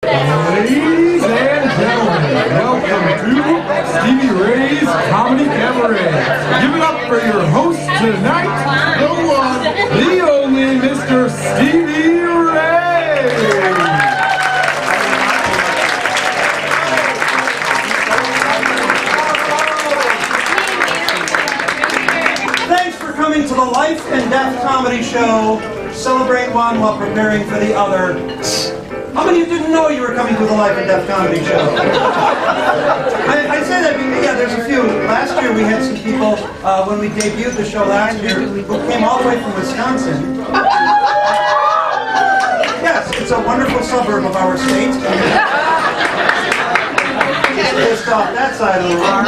Ladies and gentlemen, welcome to Stevie Ray's Comedy Cabaret. Give it up for your host tonight, the one, the only Mr. Stevie Ray. Thanks for coming to the Life and Death Comedy Show. Celebrate one while preparing for the other. How many of you didn't know you were coming to the Life and Death Comedy Show? I say that because, yeah, there's a few. Last year we had some people, when we debuted the show last year, who came all the way from Wisconsin. Yes, it's a wonderful suburb of our state. Just off that side of the room.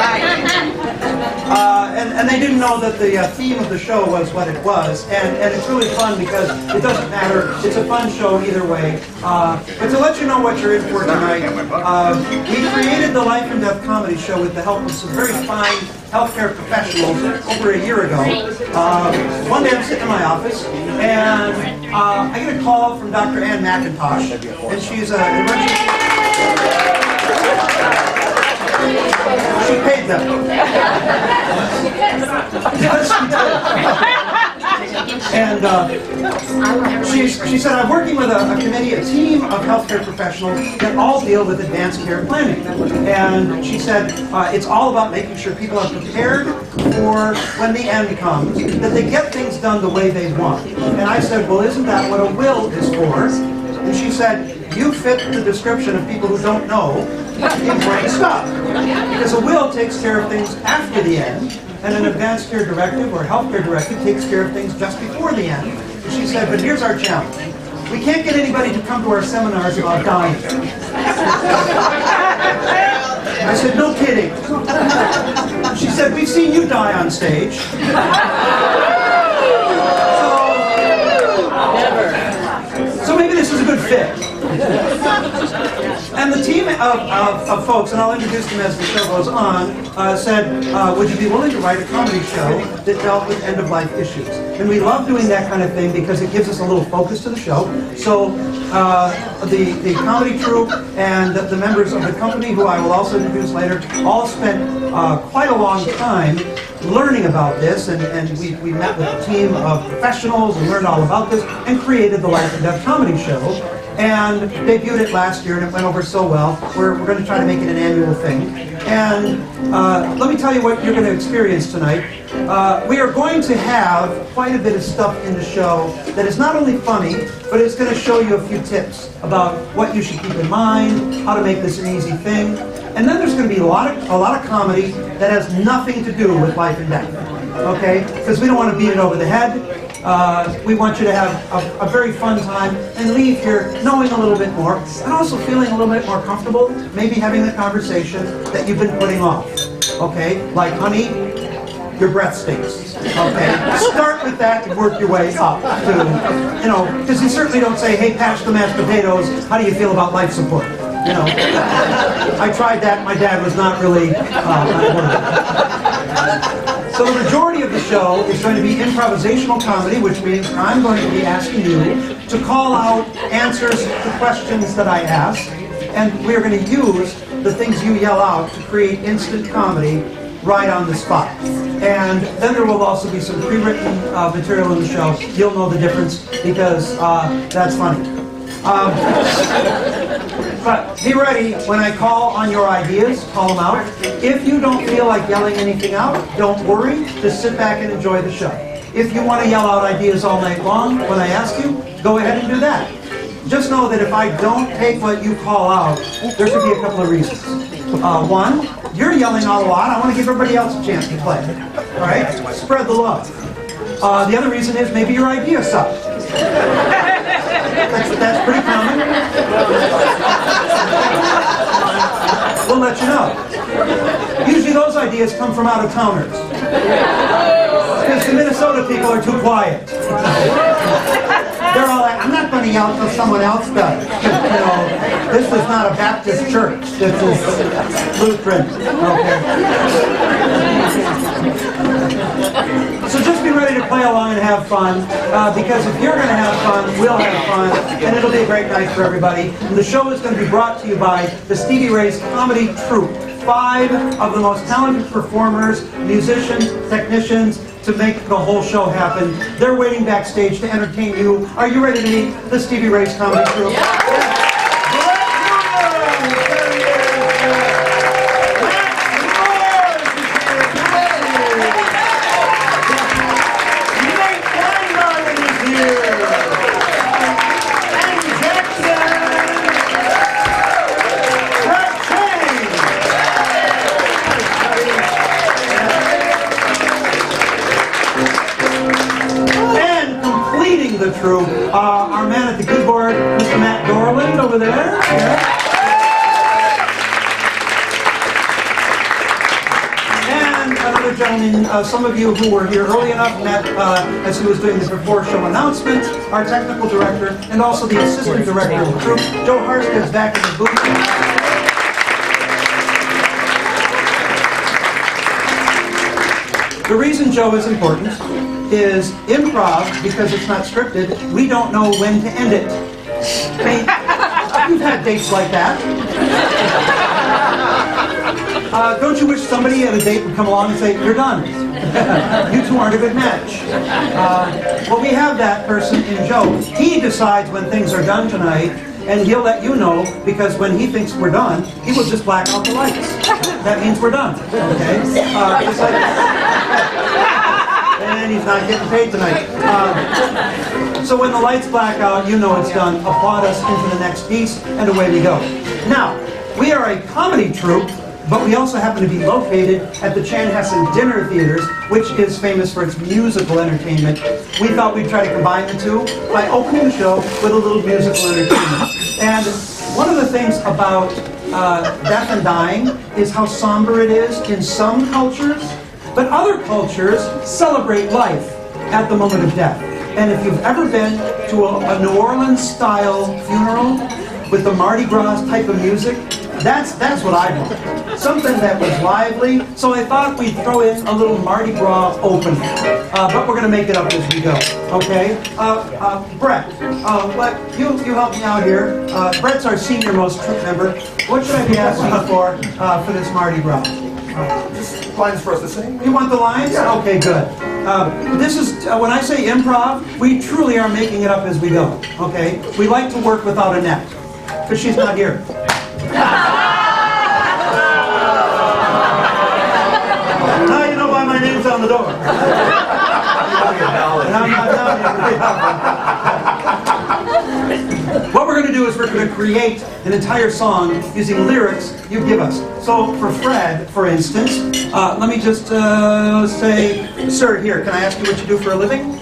And they didn't know that the theme of the show was what it was, and it's really fun because it doesn't matter. It's a fun show either way. But to let you know what you're in for tonight, we created the Life and Death Comedy Show with the help of some very fine healthcare professionals over a year ago. One day I'm sitting in my office, and I get a call from Dr. Ann McIntosh, and she's an emergency... She paid them. And she said, I'm working with a committee, a team of healthcare professionals that all deal with advanced care planning. And she said, it's all about making sure people are prepared for when the end comes, that they get things done the way they want. And I said, well, isn't that what a will is for? And she said, you fit the description of people who don't know important stuff. Because a will takes care of things after the end, and an advanced care directive or healthcare directive takes care of things just before the end. And she said, but here's our challenge. We can't get anybody to come to our seminars about dying. I said, no kidding. She said, we've seen you die on stage. So maybe this is a good fit. And the team of folks, and I'll introduce them as the show goes on, said, would you be willing to write a comedy show that dealt with end-of-life issues? And we love doing that kind of thing because it gives us a little focus to the show. So the comedy troupe and the members of the company, who I will also introduce later, all spent quite a long time learning about this, and we met with a team of professionals and learned all about this and created the Life and Death Comedy Show. And debuted it last year, and it went over so well. We're going to try to make it an annual thing. And let me tell you what you're going to experience tonight. We are going to have quite a bit of stuff in the show that is not only funny, but it's going to show you a few tips about what you should keep in mind, how to make this an easy thing. And then there's going to be a lot of comedy that has nothing to do with life and death. Okay? Because we don't want to beat it over the head. We want you to have a very fun time and leave here knowing a little bit more and also feeling a little bit more comfortable, maybe having the conversation that you've been putting off. Okay? Like, honey, your breath stinks. Okay? Start with that and work your way up to, you know, because you certainly don't say, hey, patch the mashed potatoes, how do you feel about life support? You know, I tried that, my dad was not really So the majority of the show is going to be improvisational comedy, which means I'm going to be asking you to call out answers to questions that I ask, and we're going to use the things you yell out to create instant comedy right on the spot. And then there will also be some pre-written material in the show. You'll know the difference because that's funny. But be ready, when I call on your ideas, call them out. If you don't feel like yelling anything out, don't worry, just sit back and enjoy the show. If you want to yell out ideas all night long, when I ask you, go ahead and do that. Just know that if I don't take what you call out, there could be a couple of reasons. One, you're yelling out a lot, I want to give everybody else a chance to play. All right? Spread the love. The other reason is maybe your idea sucks. That's pretty common. We'll let you know. Usually those ideas come from out-of-towners. Because the Minnesota people are too quiet. They're all like, I'm not going to yell until someone else does. You know, this is not a Baptist church. This is Lutheran. Okay. So just be ready to play play along and have fun, because if you're going to have fun, we'll have fun, and it'll be a great night for everybody. And the show is going to be brought to you by the Stevie Ray's Comedy Troupe. 5 of the most talented performers, musicians, technicians, to make the whole show happen. They're waiting backstage to entertain you. Are you ready to meet the Stevie Ray's Comedy Troupe? Yeah. The troupe, our man at the keyboard, Mr. Matt Dorland over there. Yeah. And another gentleman, some of you who were here early enough met as he was doing the before show announcement, our technical director, and also the assistant director of the troupe, Joe Harsted's back in the booth. The reason Joe is important is improv, because it's not scripted, we don't know when to end it. I mean, you've had dates like that. Don't you wish somebody at a date would come along and say, you're done. You two aren't a good match. Well, we have that person in Joe. He decides when things are done tonight, and he'll let you know, because when he thinks we're done, he will just black out the lights. That means we're done, okay? Just like, and he's not getting paid tonight. So when the lights black out, you know it's done. Applaud us into the next piece, and away we go. Now, we are a comedy troupe, but we also happen to be located at the Chanhassen Dinner Theaters, which is famous for its musical entertainment. We thought we'd try to combine the two by opening the show with a little musical entertainment. And one of the things about death and dying is how somber it is in some cultures, but other cultures celebrate life at the moment of death. And if you've ever been to a New Orleans-style funeral with the Mardi Gras type of music, that's what I want. Something that was lively. So I thought we'd throw in a little Mardi Gras opening. But we're going to make it up as we go. Okay? Brett, you help me out here. Brett's our senior most troop member. What should I be asking for this Mardi Gras? Just lines for us to sing. You want the lines? Yeah. Okay, good. This is, when I say improv, we truly are making it up as we go. Okay? We like to work without a net, because she's not here. Now you know why my name's on the door. What we're going to do is we're going to create an entire song using lyrics you give us. So for Fred, for instance, let me just say, sir, here, can I ask you what you do for a living?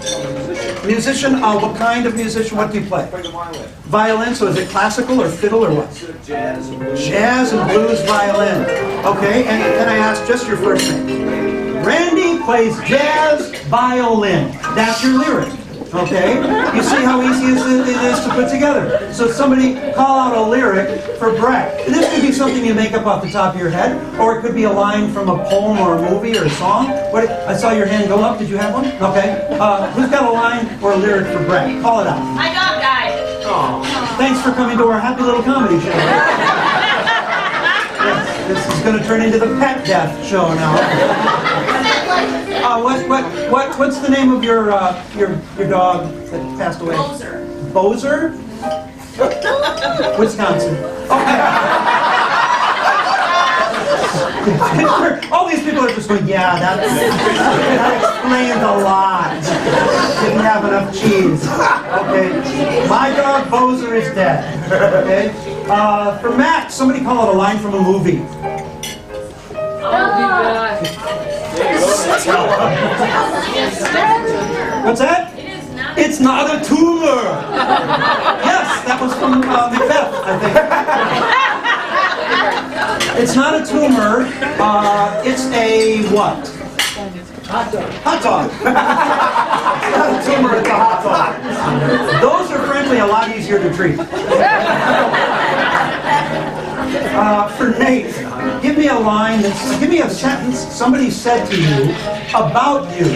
Musician, what kind of musician? What do you play? Play the violin. Violin, so is it classical or fiddle or what? Jazz and blues. Jazz and blues violin. Okay, and can I ask just your first name? Randy plays jazz violin. That's your lyric. Okay? You see how easy it is to put together. So somebody call out a lyric for Brett. And this could be something you make up off the top of your head, or it could be a line from a poem or a movie or a song. What? I saw your hand go up. Did you have one? Okay. Who's got a line or a lyric for Brett? Call it out. My dog died. Oh. Thanks for coming to our happy little comedy show. Yes, this is going to turn into the pet death show now. What's the name of your dog that passed away? Bozer. Bozer? Wisconsin. Okay. All these people are just going, yeah, that explains a lot. Didn't have enough cheese. Okay. My dog Bozer is dead. Okay. For Matt, somebody call out a line from a movie. What's that? It's not a tumor. Yes, that was from Macbeth, I think. It's not a tumor. It's a what? Hot dog. Hot dog. It's not a tumor, it's a hot dog. Those are frankly a lot easier to treat. For Nate, give me a a line give me a sentence somebody said to you about you.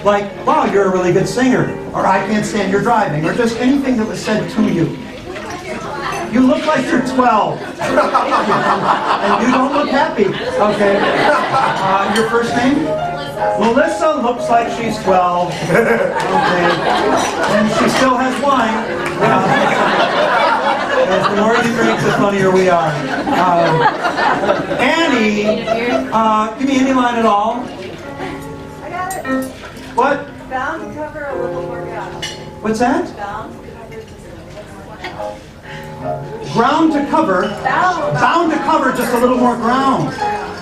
Like, wow, you're a really good singer, or I can't stand your driving, or just anything that was said to you. You look like you're 12. And you don't look happy. Okay. Your first name? Melissa looks like she's 12. Okay. And she still has wine. The more you drink, the funnier we are. Annie, give me any line at all. I got it. What? Bound to cover a little more ground. What's that? Bound to cover just a little more. Ground to cover. Bound to cover just a little more ground.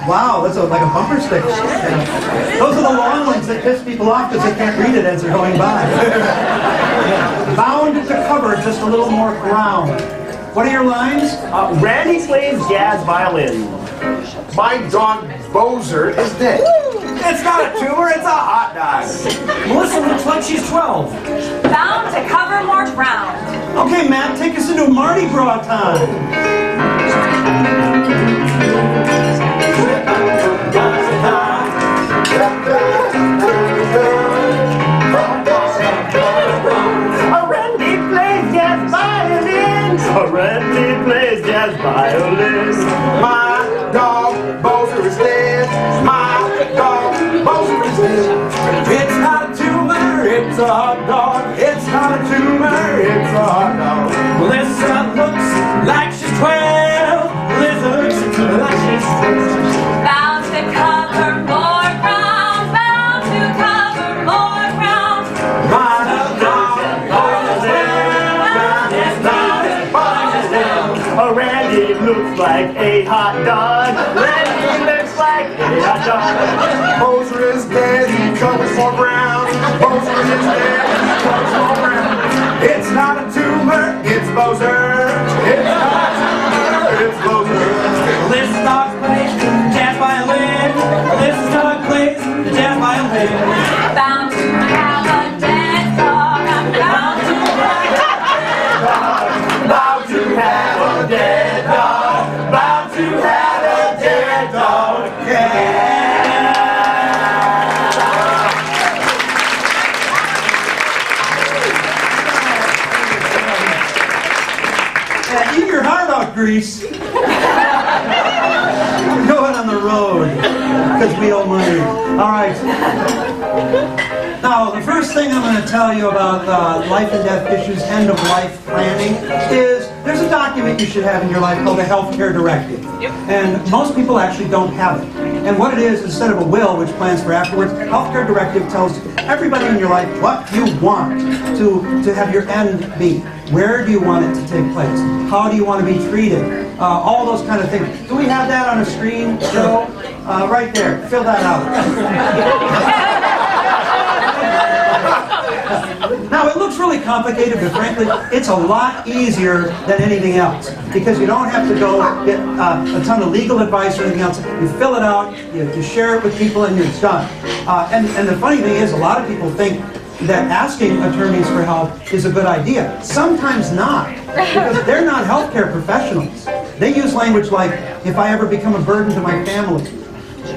Wow, that's like a bumper sticker. Those are the long ones that piss people off because they can't read it as they're going by. Bound to cover just a little more ground. What are your lines? Randy plays jazz violin. My dog Bozer is dead. It's not a tumor, it's a hot dog. Melissa looks like she's 12. Bound to cover more ground. Okay, Matt, take us into Mardi Gras time. Randy plays jazz violin. Randy plays jazz violin. My dog Bozer is dead. My dog Bozer is dead. It's not a tumor, it's a hot dog. It's not a tumor, it's a hot dog. Melissa looks like she's 12. Melissa looks like she's 12. Bound to cover more ground. Bound to cover more ground. My dog, Randy looks like a hot dog. Randy looks like a hot dog. Bozer is dead, he covers more ground. Bozer is dead, he covers more ground. It's not a tumor, it's Bozer. It's not a tumor, it's Bozer. Melissa Dog plays the jazz violin. Melissa Dog plays the jazz violin. Bound to have a dead dog. I'm bound to Bound to have a dead dog. Bound to have a dead dog. Eat your heart out, Grease. We're going on the road because we owe money. All right. Now, the first thing I'm going to tell you about life and death issues, end of life planning, is there's a document you should have in your life called a healthcare directive. And most people actually don't have it. And what it is, instead of a will, which plans for afterwards, healthcare directive tells everybody in your life what you want to have your end be. Where do you want it to take place? How do you want to be treated? All those kind of things. Do we have that on a screen, Joe? Right there. Fill that out. Now, it looks really complicated, but frankly, it's a lot easier than anything else because you don't have to go get a ton of legal advice or anything else. You fill it out, you share it with people, and it's done. And the funny thing is, a lot of people think that asking attorneys for help is a good idea. Sometimes not, because they're not healthcare professionals. They use language like, if I ever become a burden to my family.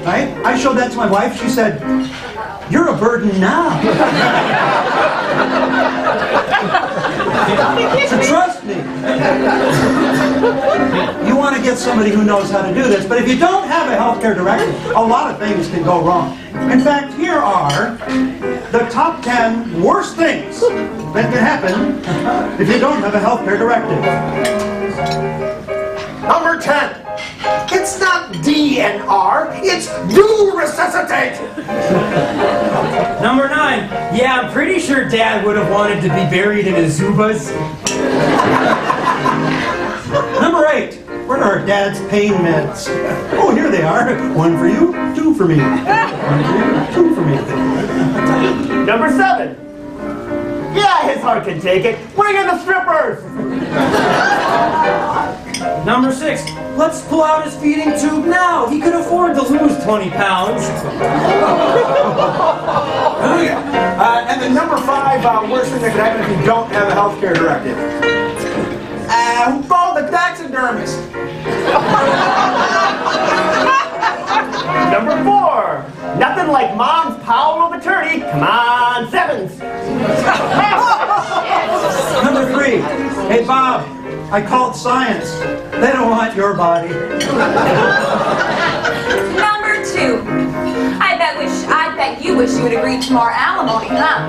Right? I showed that to my wife. She said, "You're a burden now." So trust me. You want to get somebody who knows how to do this. But if you don't have a healthcare directive, a lot of things can go wrong. In fact, here are the top 10 worst things that can happen if you don't have a healthcare directive. Number 10. It's not DNR, it's do resuscitate. Number 9. Yeah, I'm pretty sure Dad would have wanted to be buried in his Zubas. Number 8. Where are our dad's pain meds? Oh, here they are. 1 for you, 2 for me. 1 for you, 2 for me. Number 7. Yeah, his heart can take it. Bring in the strippers. Number 6. Let's pull out his feeding tube now. He could afford to lose 20 pounds. And then number 5, worst thing that could happen if you don't have a healthcare directive. Who called the taxidermist? Nothing like mom's power of attorney. Come on, sevens. Number 3. Hey, Bob, I called science. They don't want your body. Number 2. I bet you wish you would agree to more alimony, huh?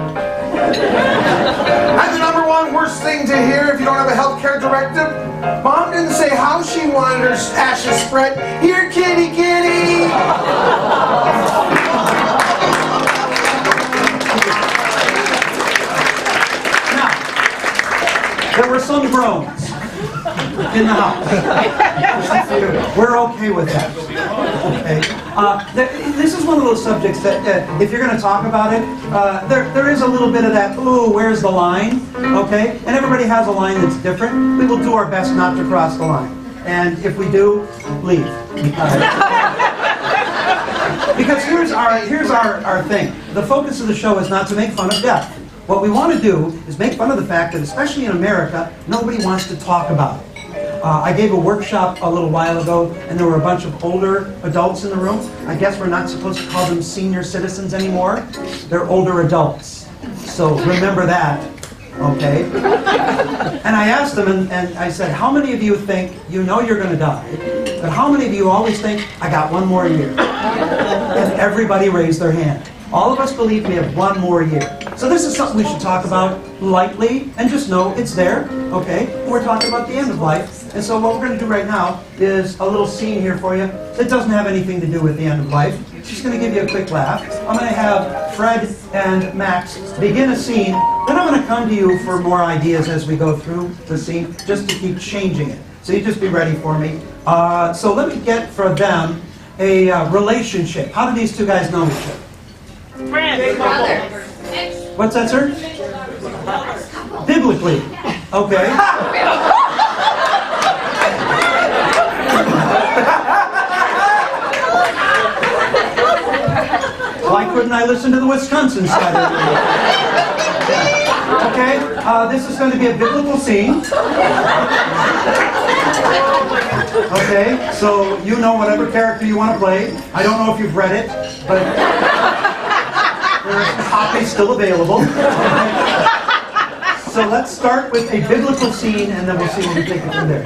And the number 1 worst thing to hear if you don't have a healthcare directive, Mom didn't say how she wanted her ashes spread. Here, kitty, kitty. Now, there were some groans in the house. We're okay with that. Okay. This is one of those subjects that, if you're going to talk about it, there is a little bit of that, ooh, where's the line? Okay? And everybody has a line that's different. We will do our best not to cross the line. And if we do, leave. Because here's our thing. The focus of the show is not to make fun of death. What we want to do is make fun of the fact that, especially in America, nobody wants to talk about it. I gave a workshop a little while ago, and there were a bunch of older adults in the room. I guess we're not supposed to call them senior citizens anymore. They're older adults. So remember that, okay? And I asked them, and I said, how many of you think, you know you're going to die, but how many of you always think, I got 1 more year? And everybody raised their hand. All of us believe we have 1 more year. So this is something we should talk about lightly and just know it's there, okay? We're talking about the end of life. And so what we're going to do right now is a little scene here for you that doesn't have anything to do with the end of life. She's going to give you a quick laugh. I'm going to have Fred and Max begin a scene. Then I'm going to come to you for more ideas as we go through the scene, just to keep changing it. So you just be ready for me. So let me get for them a relationship. How do these 2 guys know each other? Brothers. What's that, sir? Biblically. Okay. Why couldn't I listen to the Wisconsin side of it? Okay, this is going to be a biblical scene. Okay, so you know whatever character you want to play. I don't know if you've read it, but there's copies still available. So let's start with a biblical scene, and then we'll see where we take it from there.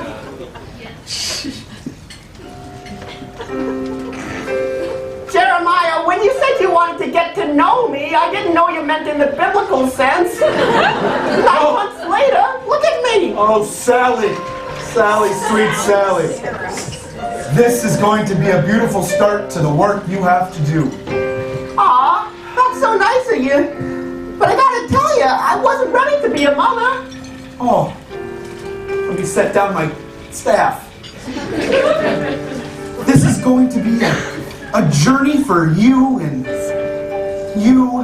Jeremiah, when you said you wanted to get to know me, I didn't know you meant in the biblical sense. 9 months later, look at me. Oh, Sally. Sally, sweet Sally. This is going to be a beautiful start to the work you have to do. Aw, that's so nice of you. But I gotta tell you, I wasn't ready to be a mother. Oh, let me set down my staff. This is going to be a journey for you and you.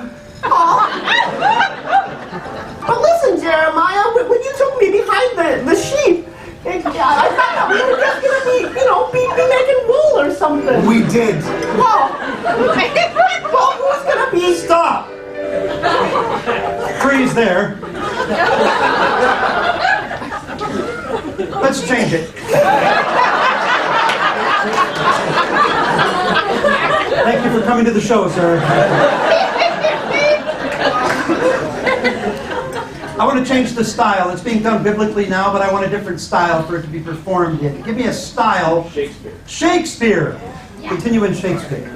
But listen, Jeremiah, when you took me behind the sheep, I thought that we were just gonna be making wool or something. We did. Well, who's gonna be? Stop! Freeze there. Let's change it. Thank you for coming to the show, sir. I want to change the style. It's being done biblically now, but I want a different style for it to be performed in. Give me a style. Shakespeare. Shakespeare. Continue in Shakespeare.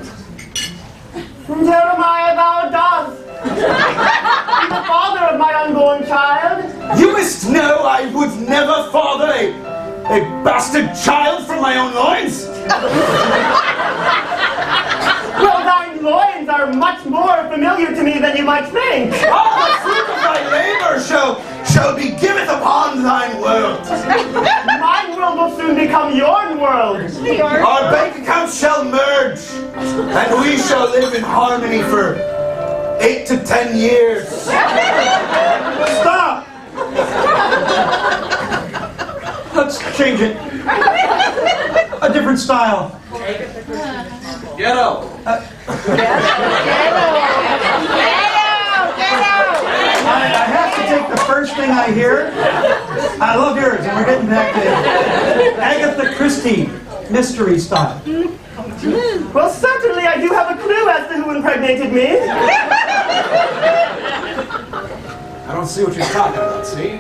Jeremiah, thou dost. Be the father of my unborn child. You must know I would never father a bastard child from my own loins. Well, thine loins are much more familiar to me than you might think. All the fruit of thy labor shall be given upon thine world. My world will soon become your world. Our bank accounts shall merge, and we shall live in harmony for 8 to 10 years. Stop! Let's change it. A different style. Ghetto. I have to take the first thing I hear. I love yours, and we're getting back to Agatha Christie mystery style. Well, certainly I do have a clue as to who impregnated me. I don't see what you're talking about, see?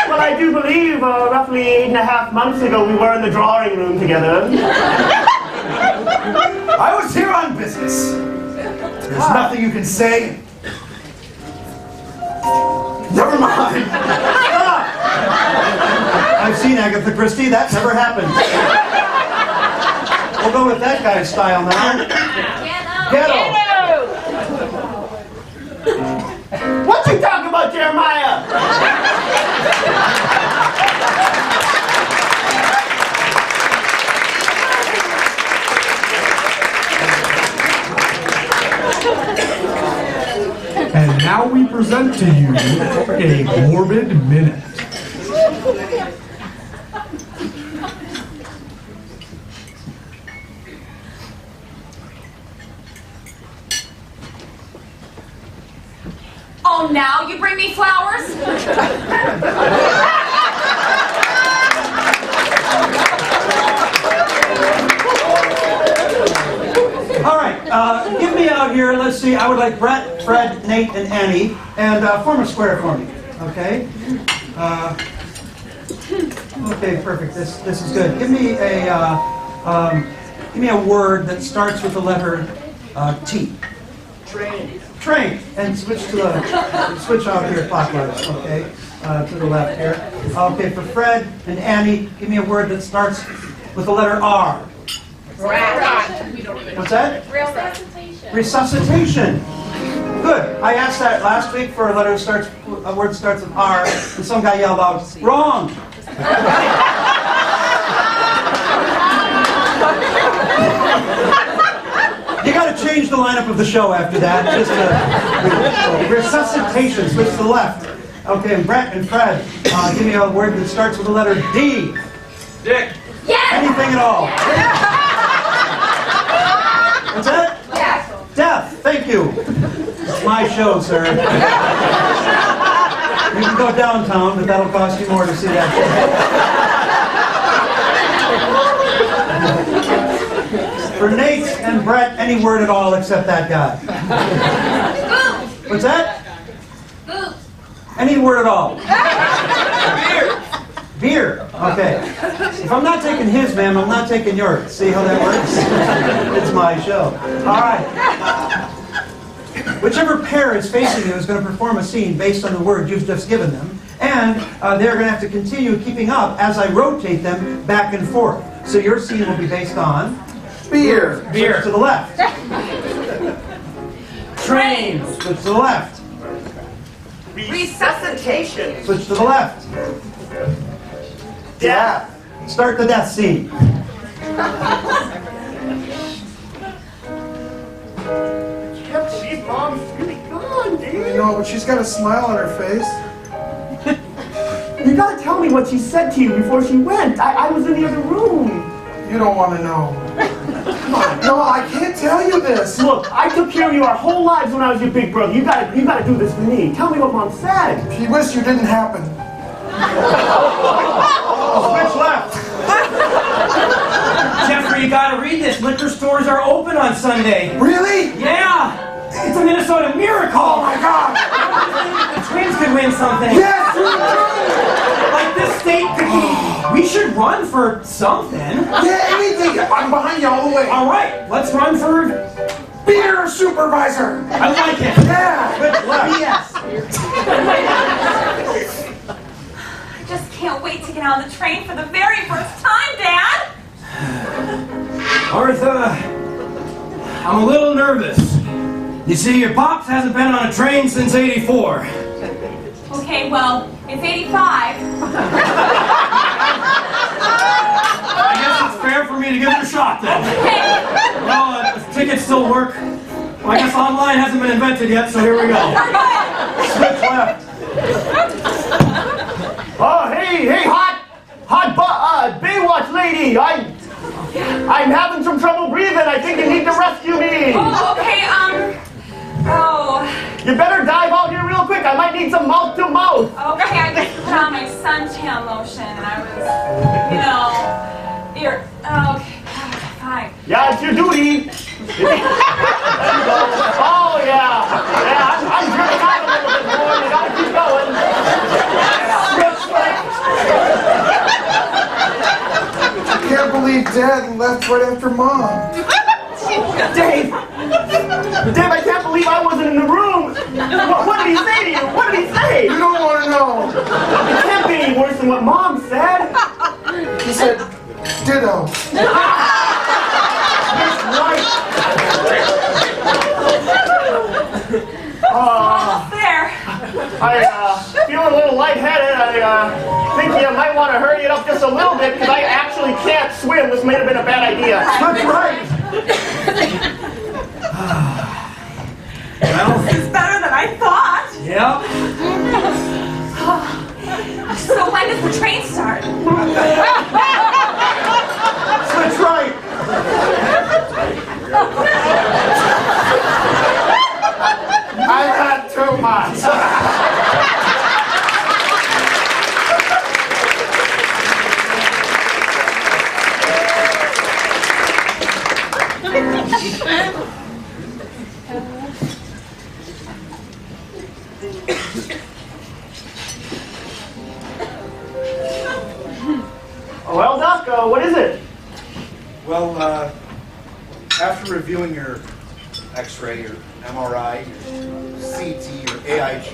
Well, I do believe roughly 8.5 months ago we were in the drawing room together. I was here on business. There's nothing you can say. Never mind. I've seen Agatha Christie. That never happened. We'll go with that guy's style now. Ghetto. What you talking about, Jeremiah? And now we present to you a morbid minute. Oh, now you bring me flowers? All right, give me out here. Let's see. I would like Brett, Fred, Nate, and Annie, and form a square for me. Okay. Okay, perfect. This is good. Give me a word that starts with the letter T. Train. Train, and switch out here clockwise. Okay, to the left here. Okay, for Fred and Annie, give me a word that starts with the letter R. What's that? Resuscitation. Good. I asked that last week for a word that starts with R, and some guy yelled out, "Wrong." You got to change the lineup of the show after that. Just resuscitation. Switch to the left. Okay, and Brett and Fred, give me a word that starts with the letter D. Dick. Yes! Anything at all. What's that? Yes! Death. Thank you. It's my show, sir. You can go downtown, but that'll cost you more to see that show. For Nate and Brett, any word at all except that guy. Boots! What's that? Boots! Any word at all. Beer. Okay. If I'm not taking his, ma'am, I'm not taking yours. See how that works? It's my show. All right. Whichever pair is facing you is going to perform a scene based on the word you've just given them, and they're going to have to continue keeping up as I rotate them back and forth. So your scene will be based on Beer. Switch to the left. Train! Switch to the left. Resuscitation. Switch to the left. Death. Start the death scene. Yep, she's mom's really gone, dude. No, but she's got a smile on her face. You gotta tell me what she said to you before she went. I was in the other room. You don't want to know. Come on. No, I can't tell you this. Look, I took care of you our whole lives when I was your big brother. You gotta do this for me. Tell me what Mom said. She wished you didn't happen. Switch left. Jeffrey, you gotta read this. Liquor stores are open on Sunday. Really? Yeah! It's a Minnesota miracle! Oh my God! The Twins could win something. Yes, you Like this state could be... We should run for something. do! Yeah, anything. I'm behind you all the way. All right, let's run for... Beer supervisor. I like it. Yeah. Switch left. Yes. I just can't wait to get on the train for the very first time, Dad! Martha, I'm a little nervous. You see, your pops hasn't been on a train since '84. Okay, well, it's 85. I guess it's fair for me to give it a shot then. Okay. Well, if tickets still work, well, I guess online hasn't been invented yet, so here we go. Switch left. Oh, hey, hot Baywatch lady. I'm having some trouble breathing. I think you need to rescue me. Oh, okay, You better dive out here real quick. I might need some mouth to mouth. okay, I just put on my suntan lotion and I was, okay, fine. can't believe Dad left right after Mom. Dave! Dave, I can't believe I wasn't in the room! What did he say to you? What did he say? You don't want to know. It can't be any worse than what Mom said! He said, ditto. That's right! Almost there. I feel a little lightheaded. I think you might want to hurry it up just a little bit because I actually can't swim. This may have been a bad idea. That's right. Well, This is better than I thought. yeah. So when does the train start? That's right. I've had too much. Well, Doc, what is it? Well, after reviewing your X-ray, your MRI, your CT, your AIG,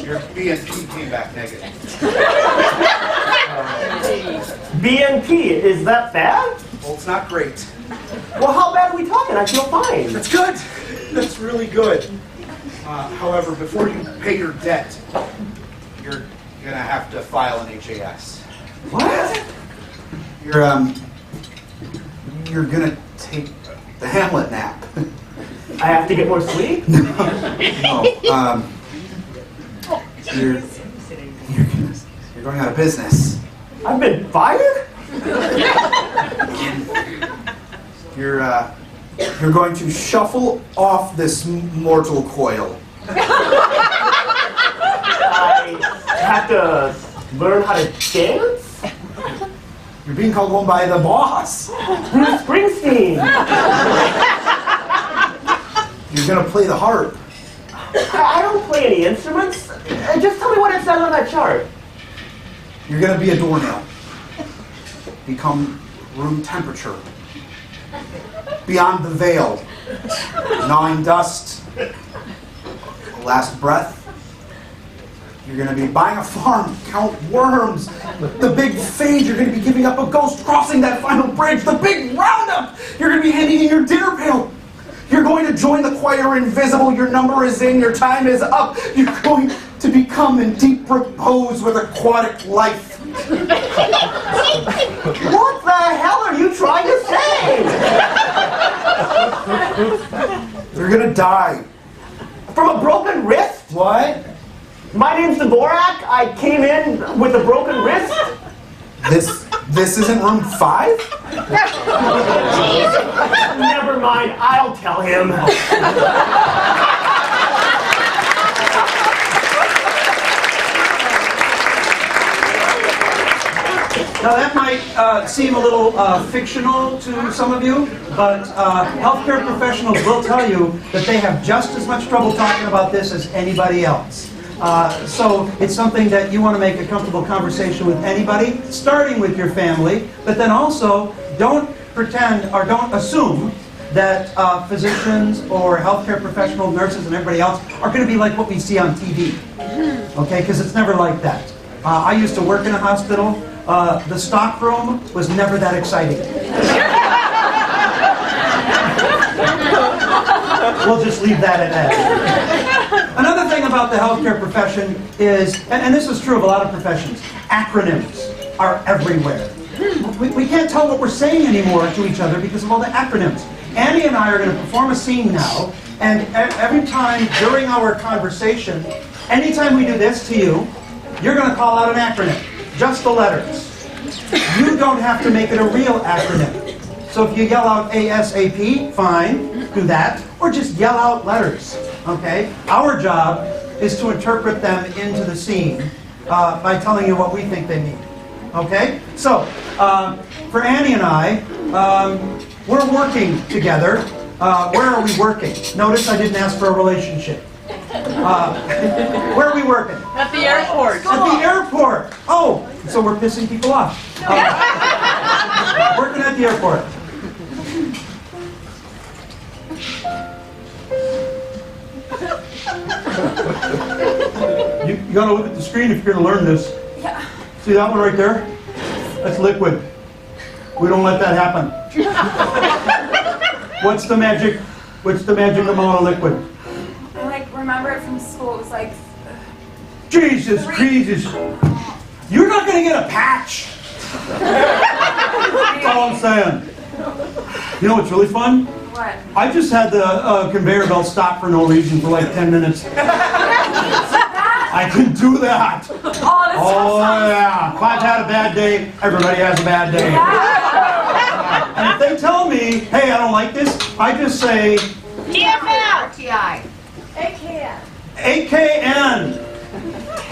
your BNP came back negative. BNP, is that bad? Well, it's not great. Well, how bad are we talking? I feel fine. That's good. That's really good. However, before you pay your debt, you're gonna have to file an HAS. What? You're gonna take the Hamlet nap. I have to get more sleep? No, you're going out of business. I've been fired? You're going to shuffle off this mortal coil. I have to learn how to dance? You're being called home by the boss. Bruce Springsteen! You're gonna play the harp. I don't play any instruments. Just tell me what it says on that chart. You're gonna be a doornail. Become room temperature. Beyond the veil. Gnawing dust. Last breath. You're gonna be buying a farm, count worms. The big fade, you're gonna be giving up a ghost, crossing that final bridge. The big roundup, you're gonna be handing in your dinner pail. You're going to join the choir invisible. Your number is in, your time is up. You're going to become in deep repose with aquatic life. What the hell are you trying to say? You're gonna die. From a broken wrist? What? My name's Dvorak. I came in with a broken wrist. This isn't room 5? Never mind, I'll tell him. Now that might seem a little fictional to some of you, but healthcare professionals will tell you that they have just as much trouble talking about this as anybody else. So it's something that you want to make a comfortable conversation with anybody, starting with your family, but then also don't pretend or don't assume that physicians or healthcare professionals, nurses, and everybody else are going to be like what we see on TV. Okay, because it's never like that. I used to work in a hospital. The stock room was never that exciting. We'll just leave that at that. Another thing about the healthcare profession is, and this is true of a lot of professions, acronyms are everywhere. We can't tell what we're saying anymore to each other because of all the acronyms. Andy and I are going to perform a scene now, and every time during our conversation, anytime we do this to you, you're going to call out an acronym, just the letters. You don't have to make it a real acronym. So if you yell out ASAP, fine, do that, or just yell out letters, okay? Our job is to interpret them into the scene by telling you what we think they mean, okay? So, for Annie and I, we're working together. Where are we working? Notice I didn't ask for a relationship. Where are we working? At the airport. At the airport. Oh, so we're pissing people off. Working at the airport. You gotta look at the screen if you're gonna learn this. Yeah. See that one right there? That's liquid. We don't let that happen. What's the magic amount of liquid? I like remember it from school. It was like Jesus, Jesus. You're not gonna get a patch. That's all I'm saying. You know what's really fun? what? I just had the conveyor belt stop for no reason for like 10 minutes. I can do that. Oh, this Oh sounds yeah. If I've had a bad day, everybody has a bad day. yeah. And if they tell me, hey, I don't like this, I just say TFL. AKN.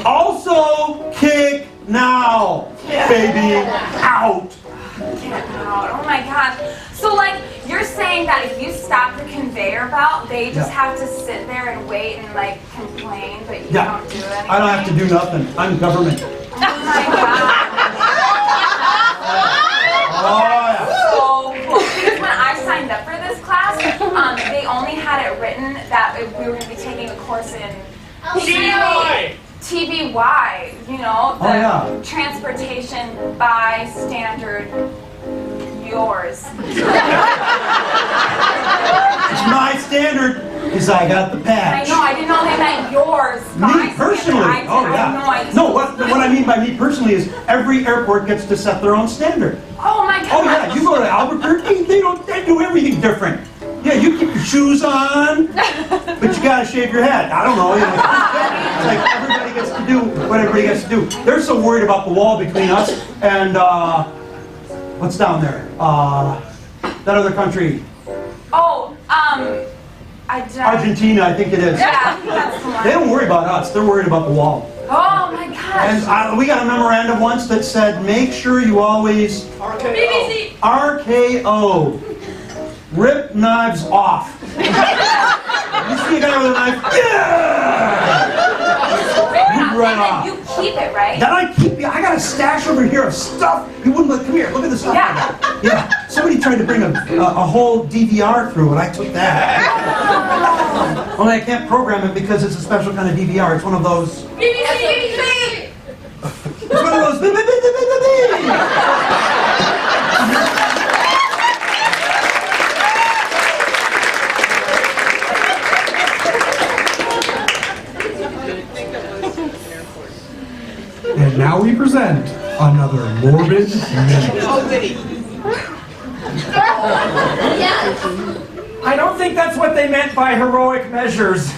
Also kick now, baby, out. Get out. Oh my gosh. So like you're saying that if you stop the conveyor belt, they just have to sit there and wait and like complain, but you Yeah. don't do anything? I don't have to do nothing. I'm government. Oh my god. Oh yeah. So cool. Because when I signed up for this class, they only had it written that we were going to be taking a course in TBY, you know, the transportation by standard yours. It's my standard because I got the I patch. know, I didn't know they meant yours. Me personally. I Oh had no yeah. idea. No, what I mean by me personally is every airport gets to set their own standard. Oh my god. Oh yeah, you go to Albuquerque, they do everything different. Yeah, you keep your shoes on, but you gotta shave your head. I don't know. You know, it's like everybody gets to do what everybody gets to do. They're so worried about the wall between us and what's down there? That other country, Oh, Argentina, I think it is. Yeah, that's the one. They don't worry about us. They're worried about the wall. Oh my gosh. And we got a memorandum once that said, make sure you always BBC. RKO. Rip knives off. You see a guy with a knife? Yeah! Rip right off. You keep it, right? Then I got a stash over here of stuff. You wouldn't look. Come here. Look at the stuff. Yeah. Yeah. Somebody tried to bring a whole DVR through, and I took that. Only I can't program it because it's a special kind of DVR. It's one of those. BBC. It's one of those. And now we present another morbid minute. I don't think that's what they meant by heroic measures.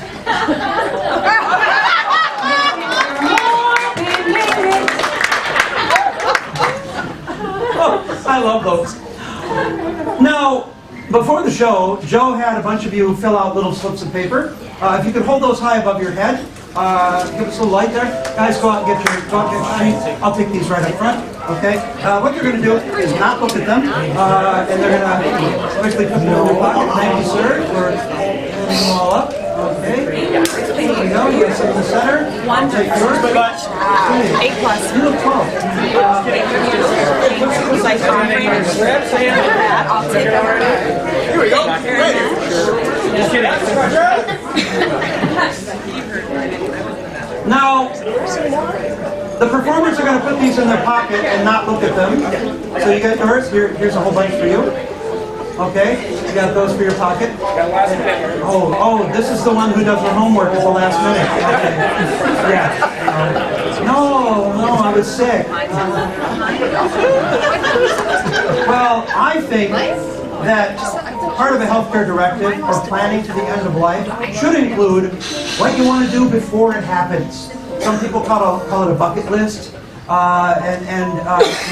Oh, I love those. Now, before the show, Joe had a bunch of you fill out little slips of paper. If you could hold those high above your head, give us a little light there. Guys, go out and get your sheets. I'll take these right up front. Okay. What you're going to do is not look at them, and they're going to quickly put them in your pocket. Thank you, sir, for filling them all up. Okay. There we go. You got some in the center. One. Take yours. Okay. A+. You look 12. It's like I'll take that. Here we go. Ready. Just kidding. Now, the performers are going to put these in their pocket and not look at them. So you got yours. Here's a whole bunch for you. Okay, you got those for your pocket. Oh, this is the one who does her homework at the last minute. Okay. Yeah. No, I was sick. Well, I think that part of a healthcare directive or planning to the end of life should include what you want to do before it happens. Some people call it a bucket list, and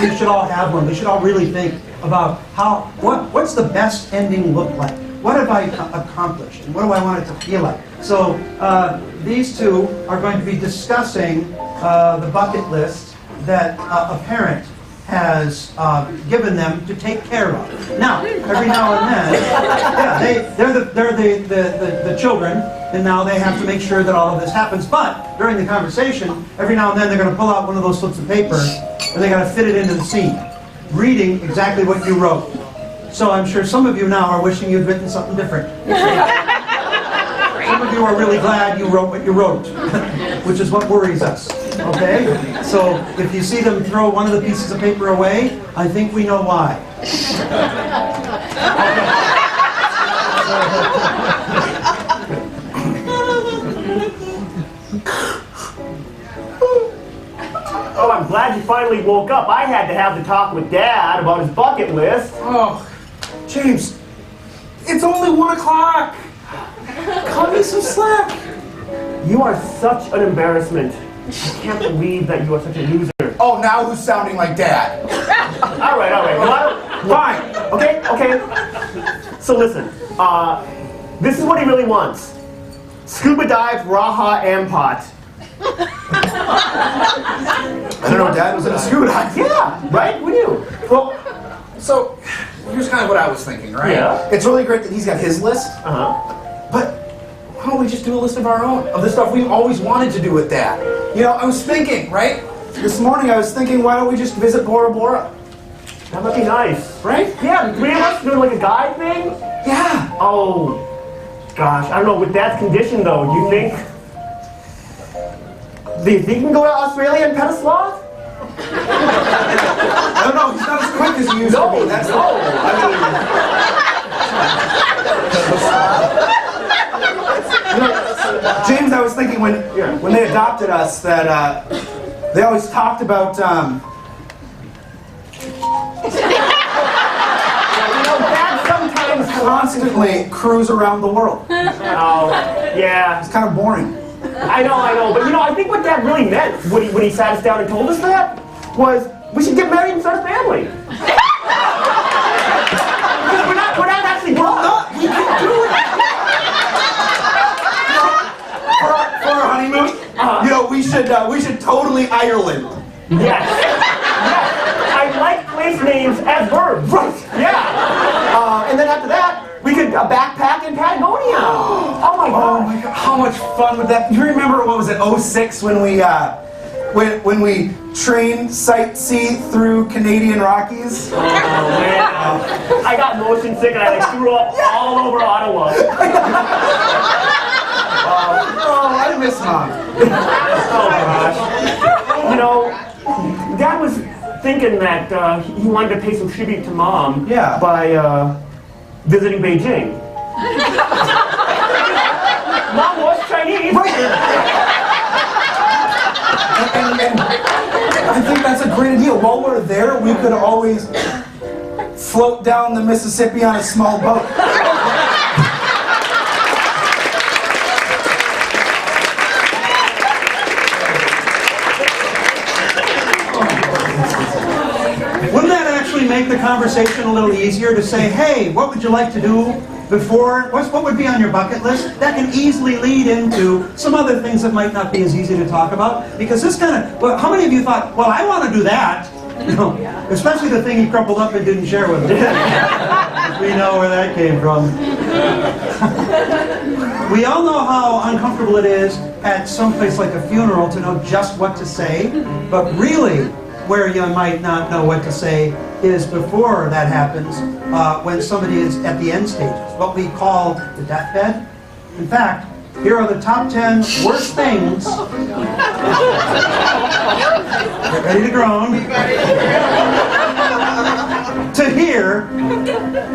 we should all have one. We should all really think about what's the best ending look like? What have I accomplished? And what do I want it to feel like? So these two are going to be discussing the bucket list that a parent has given them to take care of. Now, every now and then, yeah, they're the children, and now they have to make sure that all of this happens. But during the conversation, every now and then they're going to pull out one of those slips of paper, and they got to fit it into the scene, reading exactly what you wrote. So I'm sure some of you now are wishing you'd written something different. Some of you are really glad you wrote what you wrote, which is what worries us. Okay? So if you see them throw one of the pieces of paper away, I think we know why. Oh, I'm glad you finally woke up. I had to have the talk with Dad about his bucket list. Oh, James, it's only 1 o'clock. Cut me some slack. You are such an embarrassment. I can't believe that you are such a loser. Oh, now who's sounding like Dad? All right. Well, Fine. Okay. So listen, this is what he really wants. Scuba dive, Raha, Ampot. I don't know, Dad was in a scuba dive. Yeah, right? We do. Well, so here's kind of what I was thinking, right? Yeah. It's really great that he's got his list, Uh-huh. but why don't we just do a list of our own, of the stuff we've always wanted to do with Dad? You know, I was thinking, right? This morning I was thinking, why don't we just visit Bora Bora? That would be nice. Right? Yeah, the 3 of us doing like a guide thing? Yeah. Oh, gosh, I don't know. With Dad's condition, though, do you think you can go to Australia and pet a sloth? I don't know, he's not as quick as he used to be. That's James, I was thinking when they adopted us that they always talked about Dad sometimes constantly cruise around the world. Oh, yeah. It's kind of boring. I know. But I think what Dad really meant when he sat us down and told us that was we should get married and start a family. Because we're not actually grown. We can do it. For our honeymoon, we should totally Ireland. Yes. I like place names as verbs. Right. Yeah. And then after that, we could backpack in Patagonia. Oh my God. Oh my God! How much fun would that? You remember what was it? 06 when we train sightsee through Canadian Rockies? Oh man. I got motion sick and I threw up all over Ottawa. I miss Mom. Oh gosh. Dad was thinking that he wanted to pay some tribute to Mom by visiting Beijing. Mom was Chinese. Right. And I think that's a great idea. While we're there, we could always float down the Mississippi on a small boat. Wouldn't that actually make the conversation a little easier to say, hey, what would you like to do before? What would be on your bucket list? That can easily lead into some other things that might not be as easy to talk about. Because this kind of, well, how many of you thought, well, I want to do that? Especially the thing he crumpled up and didn't share with us. We know where that came from. We all know how uncomfortable it is at some place like a funeral to know just what to say, but really, where you might not know what to say is before that happens, when somebody is at the end stages, what we call the deathbed. In fact, here are the top 10 worst things. Get ready to groan. To hear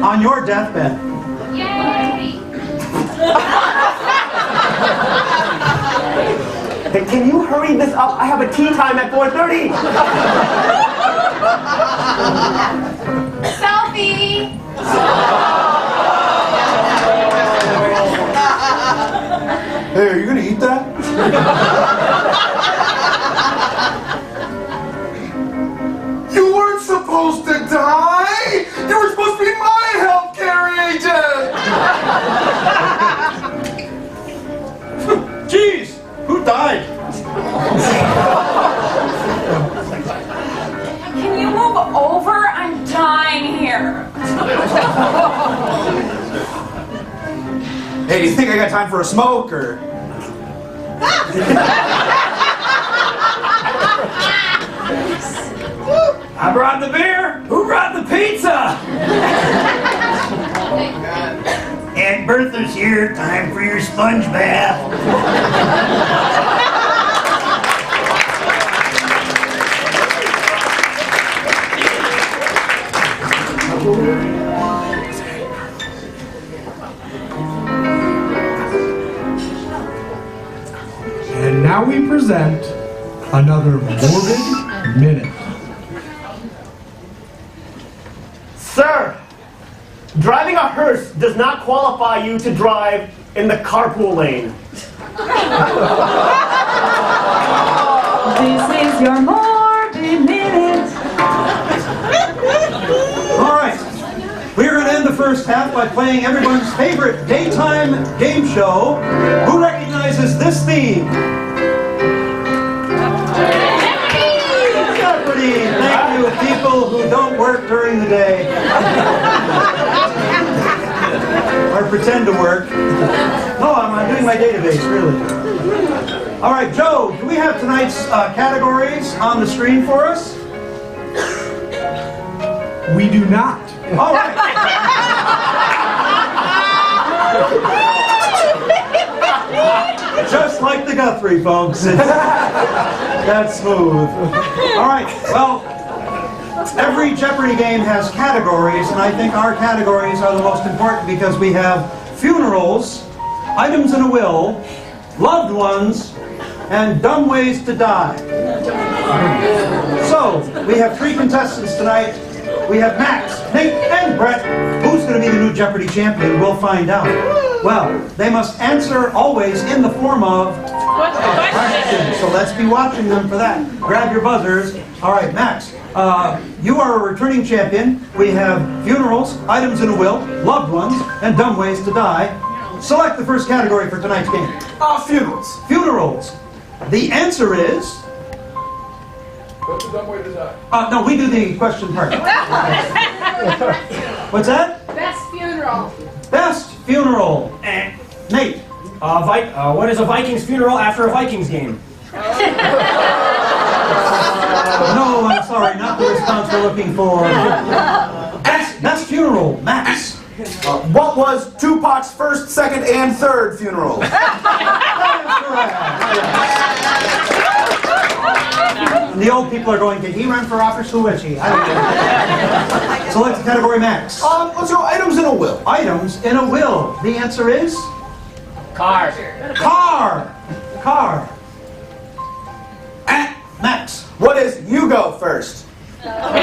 on your deathbed. Yay! Hey, can you hurry this up? I have a tea time at 4:30. Selfie! Hey, are you gonna eat that? You weren't supposed to die! You were supposed to be my healthcare agent! Jeez, who died? Can you move got time for a smoke or? I brought the beer. Who brought the pizza? Aunt Bertha's here. Time for your sponge bath. And now we present another Morbid Minute. Sir, driving a hearse does not qualify you to drive in the carpool lane. This is your Morbid Minute. All right. We're going to end the first half by playing everyone's favorite daytime game show. Who recognizes this theme? Jeopardy! Thank you, people who don't work during the day. Or pretend to work. No, I'm doing my database, really. All right, Joe, do we have tonight's categories on the screen for us? We do not. All right. Just like the Guthrie, folks. That's smooth. All right. Well, every Jeopardy game has categories, and I think our categories are the most important because we have funerals, items in a will, loved ones, and dumb ways to die. So, we have 3 contestants tonight. We have Max, Nate, and Brett. Who's going to be the new Jeopardy champion? We'll find out. Well, they must answer always in the form of questions. So let's be watching them for that. Grab your buzzers. All right, Max, you are a returning champion. We have funerals, items in a will, loved ones, and dumb ways to die. Select the first category for tonight's game. Funerals. Funerals. The answer is... What's the dumb way to die? no, we do the question part. What's that? Best funeral. Best funeral. Nate. What is a Vikings funeral after a Vikings game? No, I'm sorry, not the response we're looking for. Best funeral. Max. What was Tupac's first, second, and third funeral? And the old people are going, did he run for office? Who is he? I don't know. Select the category, Max. Let's go items in a will. Items in a will. The answer is? Car. Car. Car. Max. What is you go first? That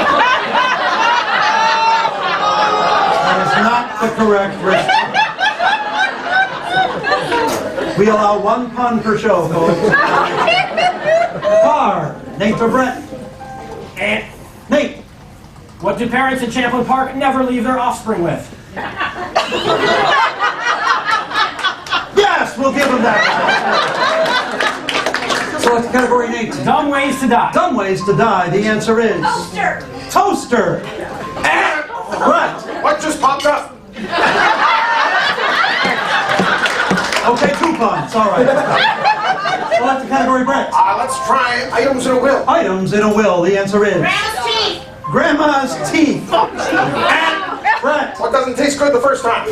is not the correct response. We allow 1 pun per show, folks. Car. Nate or Brett? Nate. What do parents in Champlin Park never leave their offspring with? Yes, we'll give him that. Select the category, Nate. Dumb ways to die. Dumb ways to die. The answer is... Toaster. Toaster. Brett. What just popped up? Okay, 2 puns. All right. Select the category, Brett. Let's try items in a will. Items in a will. The answer is... Grandma's teeth. Grandma's teeth. Brett. What doesn't taste good the first time?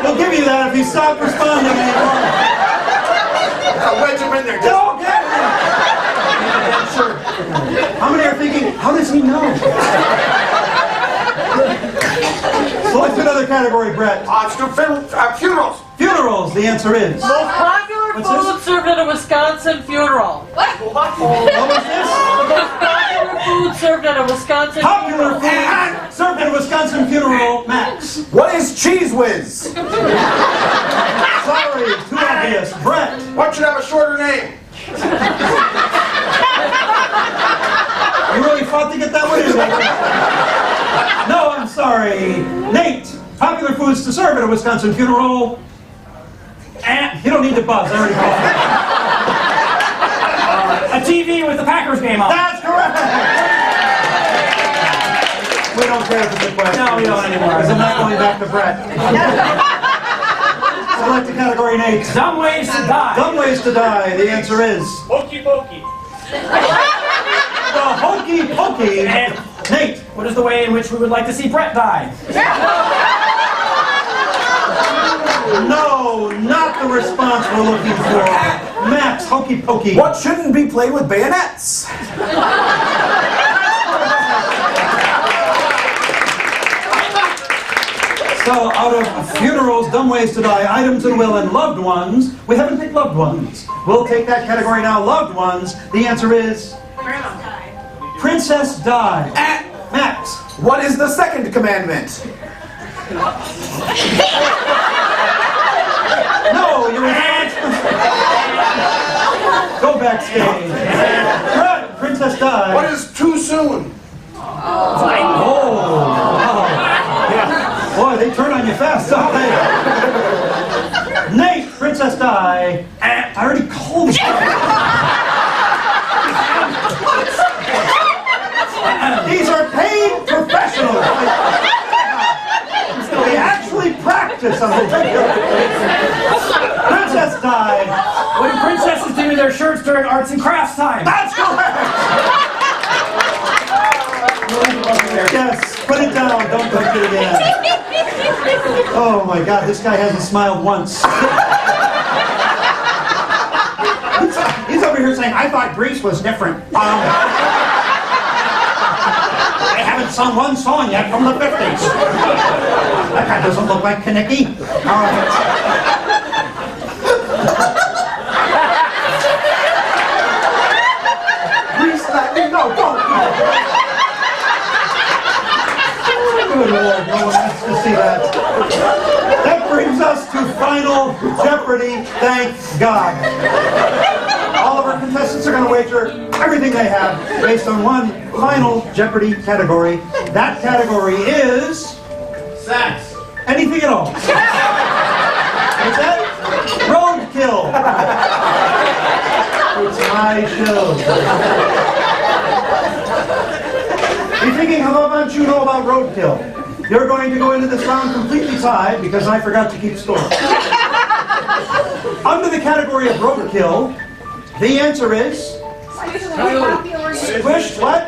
We'll give you that if you stop responding anymore. Wedge him in there. Don't get him. Sure. How many are thinking, how does he know? Select another category, Brett. Let's do funerals. Funerals. The answer is... Most popular What's food this? served at a Wisconsin funeral. What was this? The most popular food served at a Wisconsin Popular funeral. food served at a Wisconsin funeral, Max. What is Cheese Whiz? Sorry, too obvious. Brett. What should have a shorter name? You really fought to get that one in there. No, I'm sorry. Nate. Popular foods to serve at a Wisconsin funeral. You don't need to buzz. I already called. A TV with the Packers game on. That's correct. We don't care if it's a question. No, we don't anymore. Because I'm not going back to Brett. Select the category, Nate. Dumb ways to die. Dumb ways to die. The answer is Hokey pokey. the hokey pokey. And Nate. what is the way in which we would like to see Brett die? No, not the response we're looking for. Max, hokey pokey. What shouldn't be played with bayonets? So, out of funerals, dumb ways to die, items in will, and loved ones, we haven't picked loved ones. We'll take that category now, loved ones. The answer is Princess Di. Max. What is the second commandment? No, you're Go backstage. Brett, Princess Di. What is too soon? Boy, they turn on you fast, don't they? Nate, Princess Di. I already called you. These are paid professionals. They actually practice on the regular. Princess Di. What do princesses do to their shirts during arts and crafts time? That's correct. Yes, put it down. Don't touch it again. Oh my God, this guy hasn't smiled once. He's over here saying, I thought Grease was different. I haven't sung one song yet from the 50s. That guy doesn't look like Kaneki. All right. Grease, no, don't. Good Lord, no one needs to see that. That brings us to Final Jeopardy, thank God. All of our contestants are going to wager everything they have based on one Final Jeopardy category. That category is... Sex. anything at all. What's that? Roadkill. It's my show. You're thinking, how about you know about roadkill? You're going to go into this round completely tied because I forgot to keep score. Under the category of roadkill, the answer is... Squish what?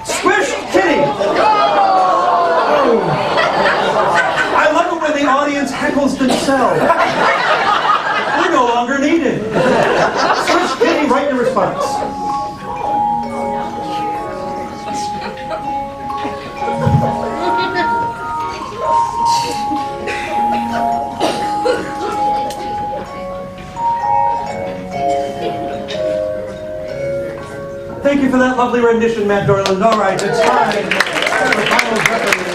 Squish kitty. I love it when the audience heckles themselves. We're no longer needed. Squish kitty, write your response. Thank you for that lovely rendition, Matt Dorland. All right, it's time for Final Jeopardy.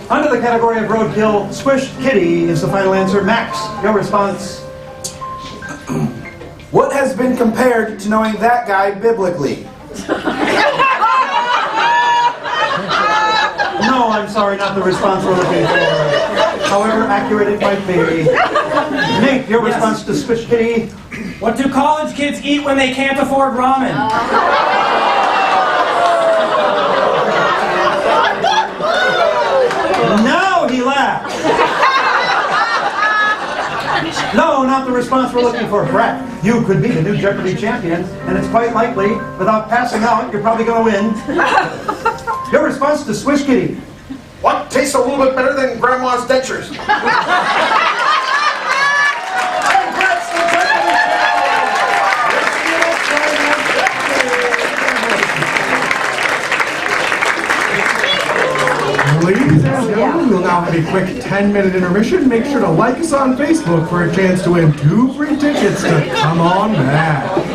Under the category of roadkill, Squish Kitty is the final answer. Max, your response. What has been compared to knowing that guy biblically? No, I'm sorry, not the response we're looking for. However accurate it might be. Nate, your response to Squish Kitty. What do college kids eat when they can't afford ramen? Now he laughs. No, not the response we're looking for. Brett, you could be the new Jeopardy champion, and it's quite likely, without passing out, you're probably going to win. Your response to Squish Kitty. What tastes a little bit better than Grandma's dentures? Ladies and gentlemen, we'll now have a quick 10-minute intermission. Make sure to like us on Facebook for a chance to win 2 free tickets to Come On Back.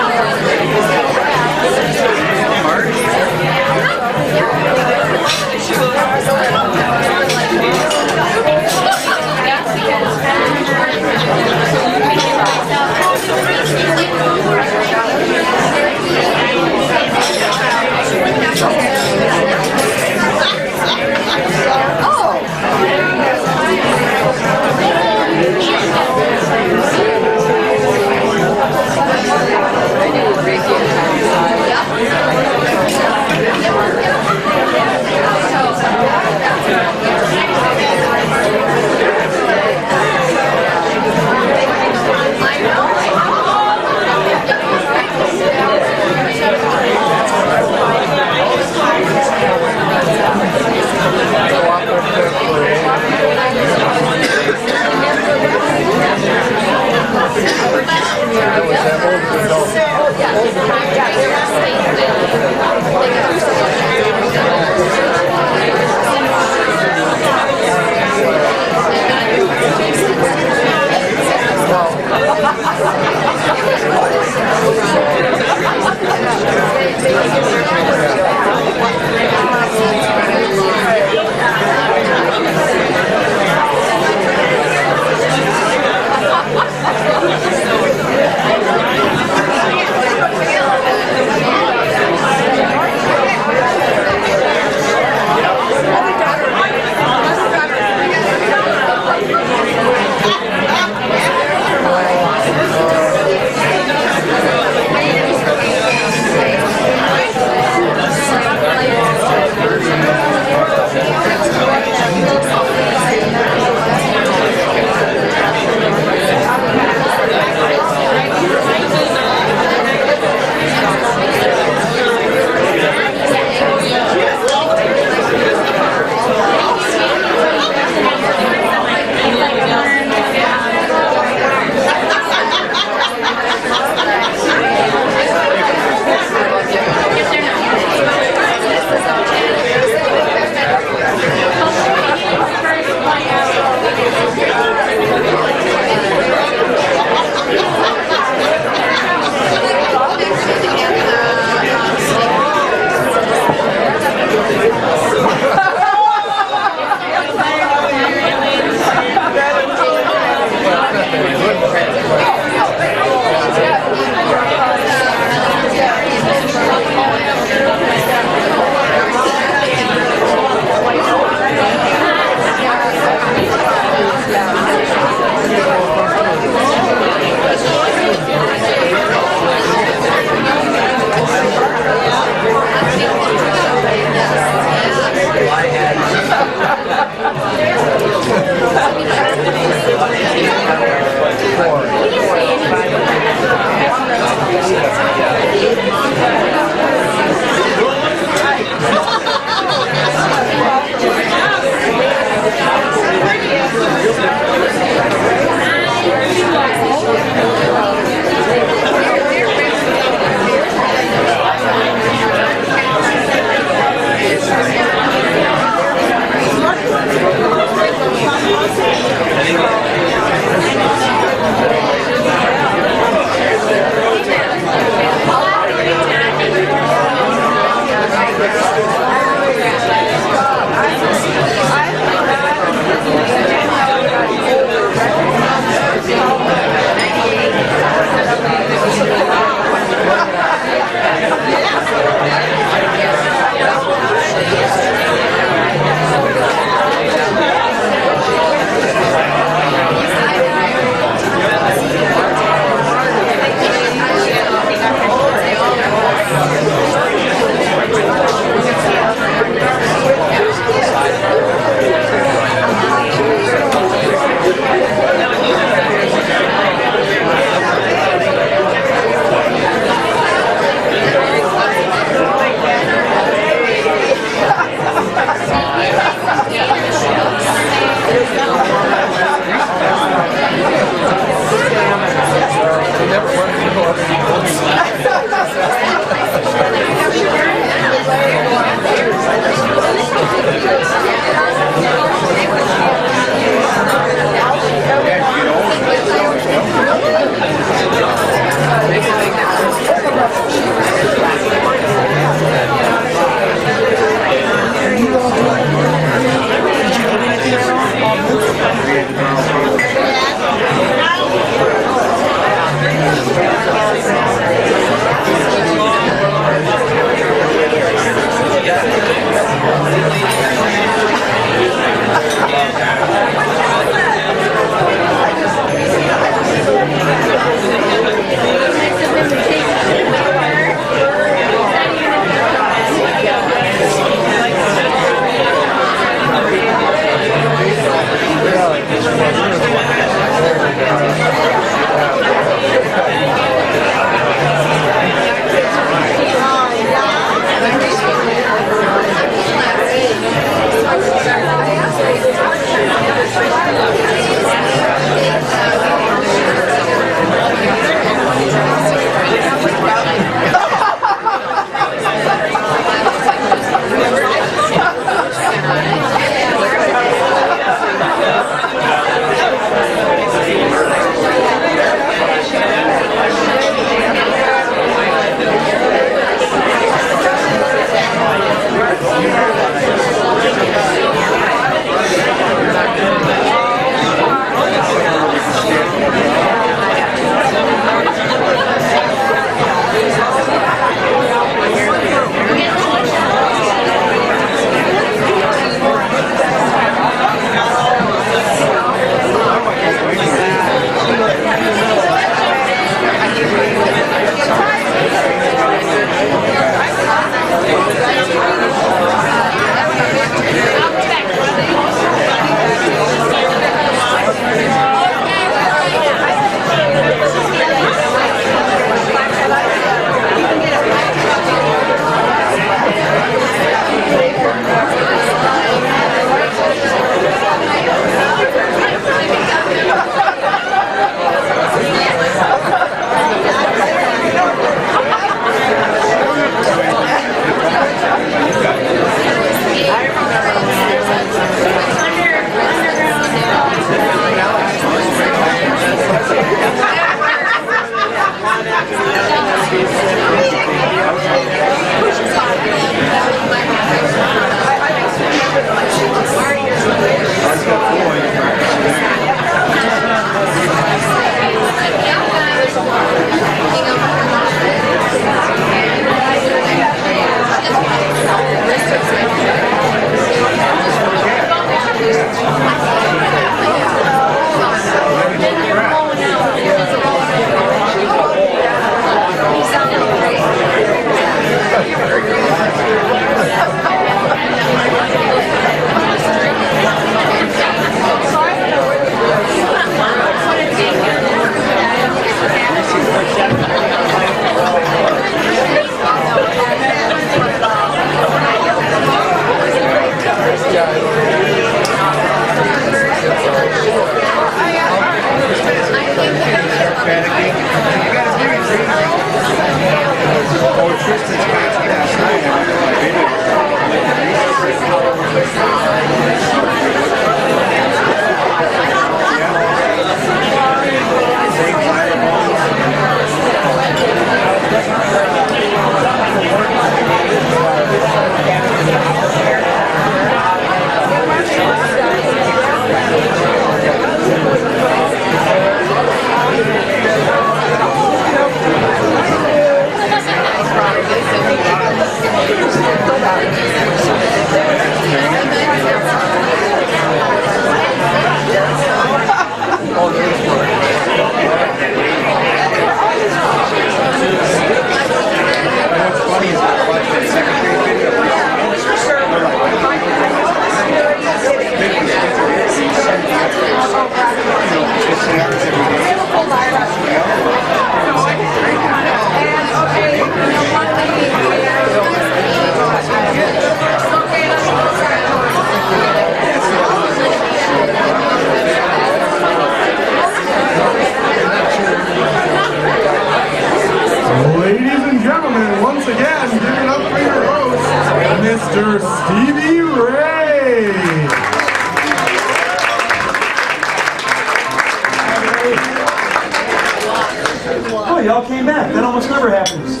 y'all came back. That almost never happens.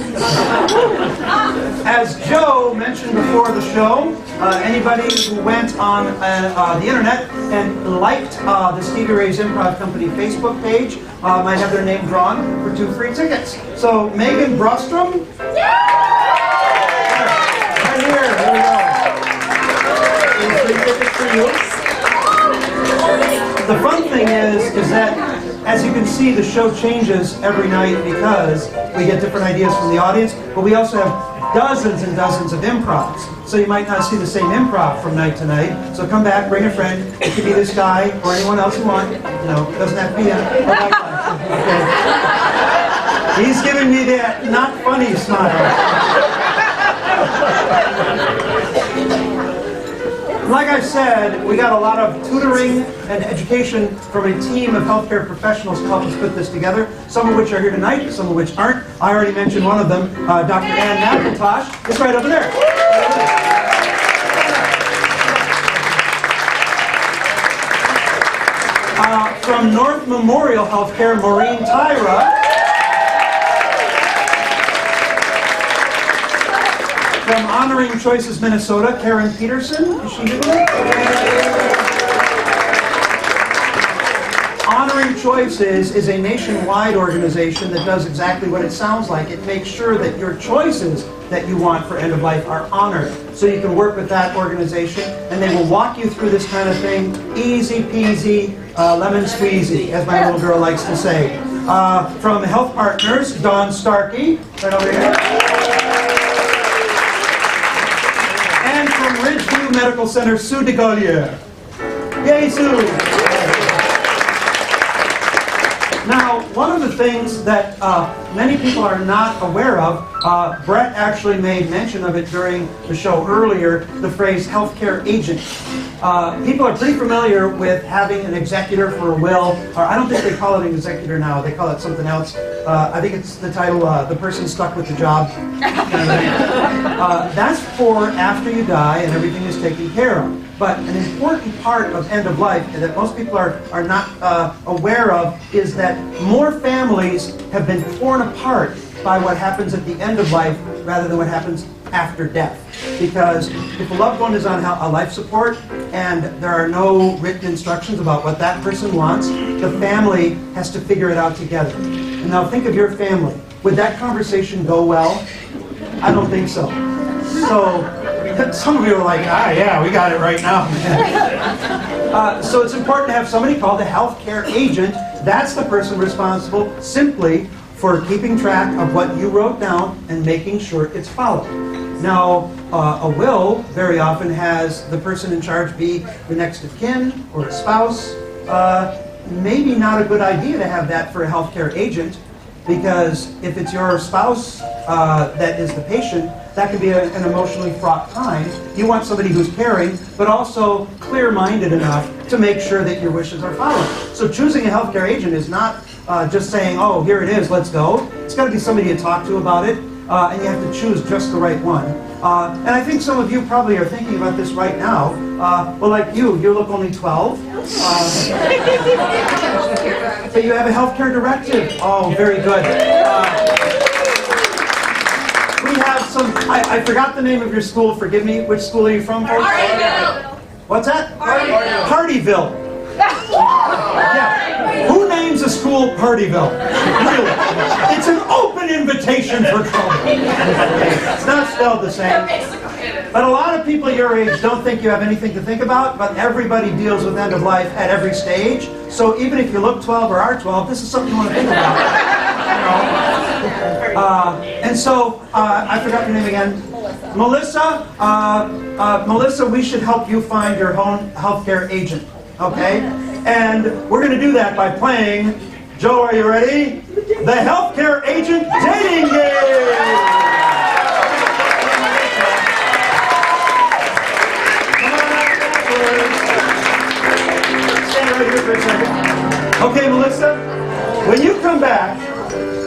As Joe mentioned before the show, anybody who went on the internet and liked the Stevie Ray's Improv Company Facebook page might have their name drawn for 2 free tickets. So Megan Brostrom. Right here. Here we go. 2 free tickets for you. The fun thing is that, as you can see, the show changes every night because we get different ideas from the audience, but we also have dozens and dozens of improvs. So you might not see the same improv from night to night. So come back, bring a friend. It could be this guy or anyone else you want. You know, it doesn't have to be a white guy. Okay. He's giving me that not funny smile. Like I said, we got a lot of tutoring and education from a team of healthcare professionals to help us put this together, some of which are here tonight, some of which aren't. I already mentioned one of them, Dr. Ann McIntosh. It's right over there. From North Memorial Healthcare, Maureen Tyra. From Honoring Choices, Minnesota, Karen Peterson. Is she here? Honoring Choices is a nationwide organization that does exactly what it sounds like. It makes sure that your choices that you want for end of life are honored. So you can work with that organization, and they will walk you through this kind of thing, easy peasy, lemon squeezy, as my little girl likes to say. From Health Partners, Dawn Starkey, right over here. And from Ridgeview Medical Center, Sue DeGaulier. Yay, Sue! Now, one of the things that many people are not aware of, Brett actually made mention of it during the show earlier, the phrase healthcare agent. People are pretty familiar with having an executor for a will, or I don't think they call it an executor now, they call it something else. I think it's the title, the person stuck with the job. That's for after you die and everything is taken care of. But an important part of end of life that most people are not aware of is that more families have been torn apart by what happens at the end of life rather than what happens after death. Because if a loved one is on a life support and there are no written instructions about what that person wants, the family has to figure it out together. And now think of your family. Would that conversation go well? I don't think so. So some of you are like, yeah, we got it right now. So it's important to have somebody called a healthcare agent. That's the person responsible simply for keeping track of what you wrote down and making sure it's followed. Now, a will very often has the person in charge be the next of kin or a spouse. Maybe not a good idea to have that for a healthcare agent, because if it's your spouse that is the patient, that can be an emotionally fraught time. You want somebody who's caring, but also clear-minded enough to make sure that your wishes are followed. So choosing a healthcare agent is not just saying, oh, here it is, let's go. It's got to be somebody you talk to about it, and you have to choose just the right one. And I think some of you probably are thinking about this right now. Well, like you look only 12. But you have a healthcare directive. Oh, very good. We have some, I forgot the name of your school, forgive me. Which school are you from, folks? Hardyville. What's that? Hardyville. Hardyville. Yeah. Who names a school Hardyville? Really? It's an open invitation for trouble. It's not spelled the same. But a lot of people your age don't think you have anything to think about, but everybody deals with end of life at every stage. So even if you look 12 or are 12, this is something you want to think about. And so, I forgot your name again. Melissa. Melissa, we should help you find your own healthcare agent. Okay? And we're going to do that by playing, Joe, are you ready? The Healthcare Agent Dating Game! Stand right here for a second. Okay, Melissa, when you come back,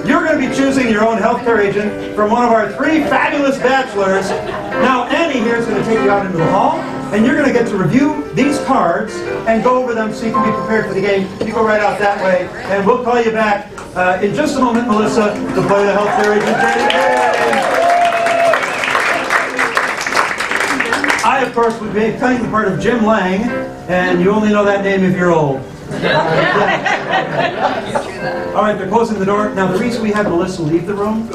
you're going to be choosing your own healthcare agent from one of our 3 fabulous bachelors. Now, Annie here is going to take you out into the hall. And you're going to get to review these cards and go over them so you can be prepared for the game. You go right out that way, and we'll call you back in just a moment, Melissa, to play the healthcare agent game. I, of course, would be playing the part of Jim Lang, and you only know that name if you're old. All right, they're closing the door. Now, the reason we had Melissa leave the room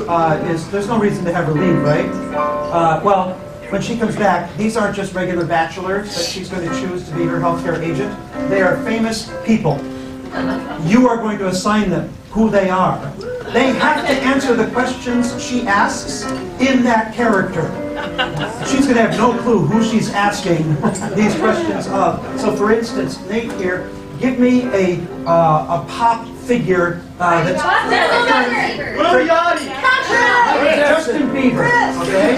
is there's no reason to have her leave, right? Well, when she comes back, these aren't just regular bachelors that she's going to choose to be her healthcare agent. They are famous people. You are going to assign them who they are. They have to answer the questions she asks in that character. She's going to have no clue who she's asking these questions of. So, for instance, Nate here, give me a pop figure that's Justin Bieber. Okay?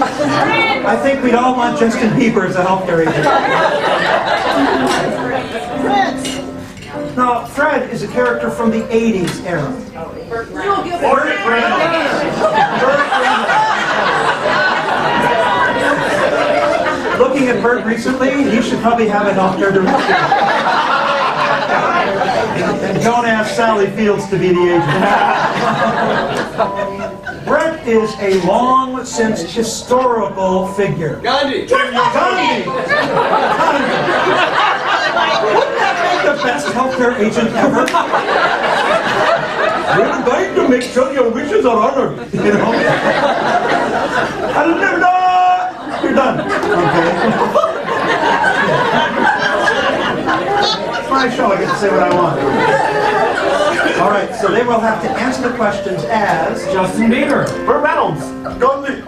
I think we'd all want Justin Bieber as a healthcare agent. Now, Fred is a character from the 80s era. Burt Reynolds. Looking at Burt recently, he should probably have a healthcare director. And don't ask Sally Fields to be the agent. Brett is a long since historical figure. Gandhi. Gandhi. Wouldn't that make the best healthcare agent ever? We're going to make sure your wishes are honored. You know? You're done. Okay. It's my show. I get to say what I want. All right. So they will have to answer the questions as Justin Bieber. Burt Reynolds. Gandhi.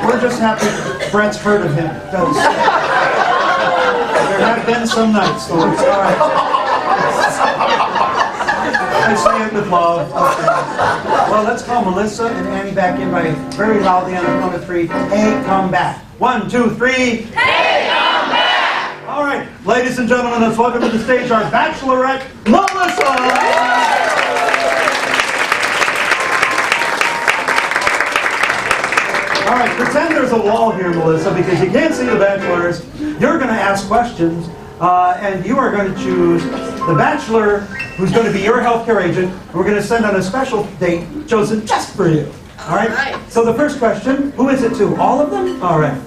We're just happy Brett's heard of him. Because there have been some nights, folks. All right. I say it with love. Okay. Well, let's call Melissa and Annie back in by very loudly on the count of three. Hey, come back. 1, 2, 3. Hey, come back! All right, ladies and gentlemen, let's welcome to the stage our bachelorette, Melissa! All right, pretend there's a wall here, Melissa, because you can't see the bachelors. You're going to ask questions, and you are going to choose the bachelor who's going to be your healthcare agent. We're going to send on a special date chosen just for you. All right? So the first question, who is it to? All of them? All right.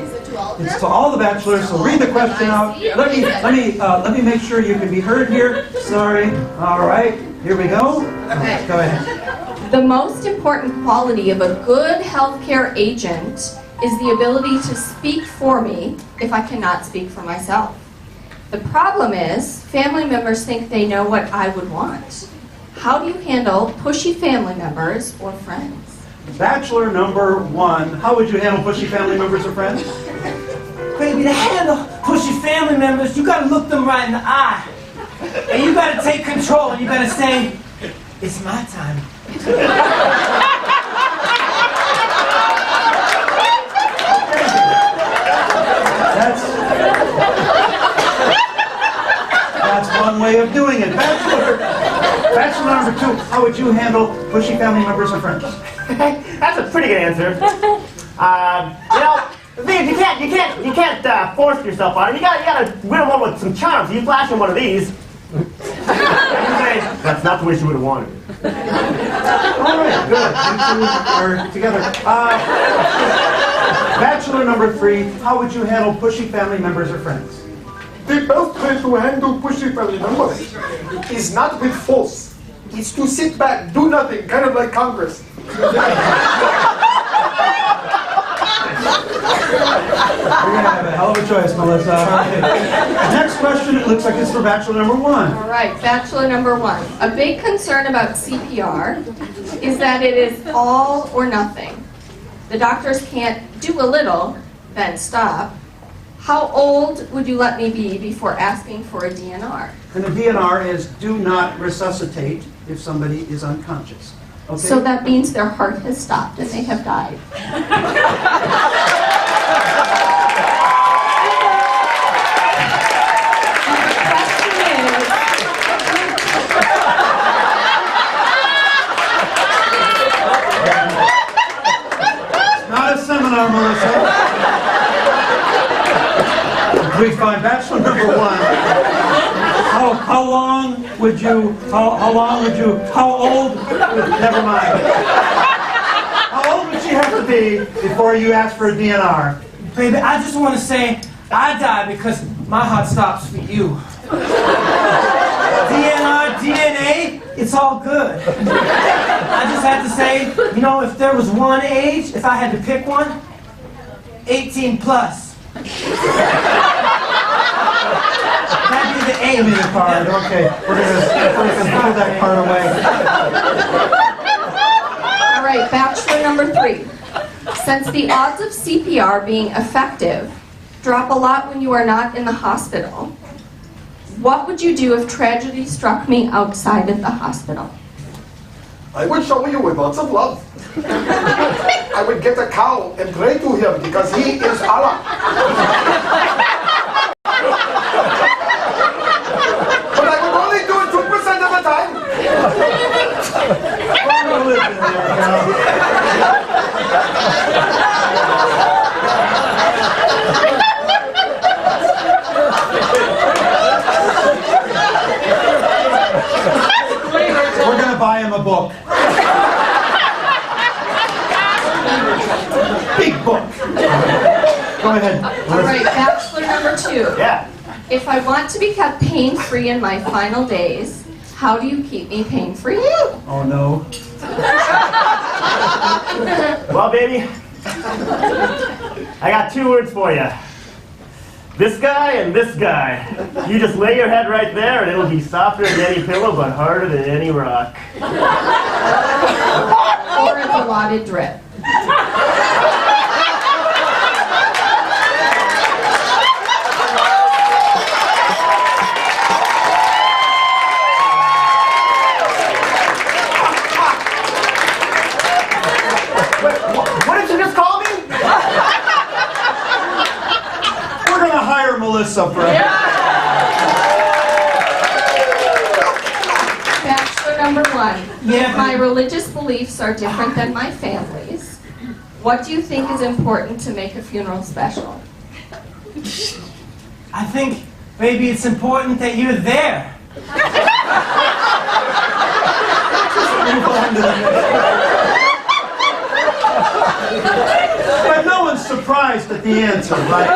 Is it to all of them? It's to all the bachelors, so read the question out. Let me make sure you can be heard here. Sorry. All right. Here we go. Okay. Go ahead. The most important quality of a good healthcare agent is the ability to speak for me if I cannot speak for myself. The problem is, family members think they know what I would want. How do you handle pushy family members or friends? Bachelor number 1. How would you handle pushy family members or friends? Baby, to handle pushy family members, you gotta look them right in the eye. And you gotta take control, and you gotta say, it's my time. That's one way of doing it. Bachelor number 2, how would you handle pushy family members or friends? That's a pretty good answer. You know, the thing is, you can't force yourself on it. You gotta win them over with some charms. You flash them one of these. And you say, that's not the way she would have wanted it. All right, good. You two are together. Bachelor number 3, how would you handle pushy family members or friends? The best way to handle pushy family members is not with force. It's to sit back, do nothing, kind of like Congress. You're going to have a hell of a choice, Melissa. Next question, it looks like it's for Bachelor number 1. All right, Bachelor number 1. A big concern about CPR is that it is all or nothing. The doctors can't do a little, then stop. How old would you let me be before asking for a DNR? And the DNR is do not resuscitate if somebody is unconscious. Okay? So that means their heart has stopped and they have died. Not a seminar, Melissa. Please find bachelor number 1. How old, never mind. How old would she have to be before you ask for a DNR? Baby, I just want to say I die because my heart stops for you. DNR, DNA, it's all good. I just have to say, you know, if there was one age, if I had to pick one, 18 plus. That'd be the age. Give me the card, okay. We're gonna pull that card away. All right, bachelor number 3. Since the odds of CPR being effective drop a lot when you are not in the hospital, what would you do if tragedy struck me outside of the hospital? I would shower you with lots of love. I would get a cow and pray to him because he is Allah. But I would only do it 2% of the time. We're gonna buy him a book. Big book. Go ahead. All right, bachelor number 2. Yeah. If I want to be kept pain-free in my final days, how do you keep me pain-free? Oh no. Well, baby, I got 2 words for you. This guy and this guy. You just lay your head right there and it'll be softer than any pillow but harder than any rock. Or a dilaudid drip. What did you just call me? We're gonna hire Melissa for Bachelor number 1. Yeah. My religious beliefs are different than my family's. What do you think is important to make a funeral special? I think, baby, it's important that you're there. But no one's surprised at the answer, right?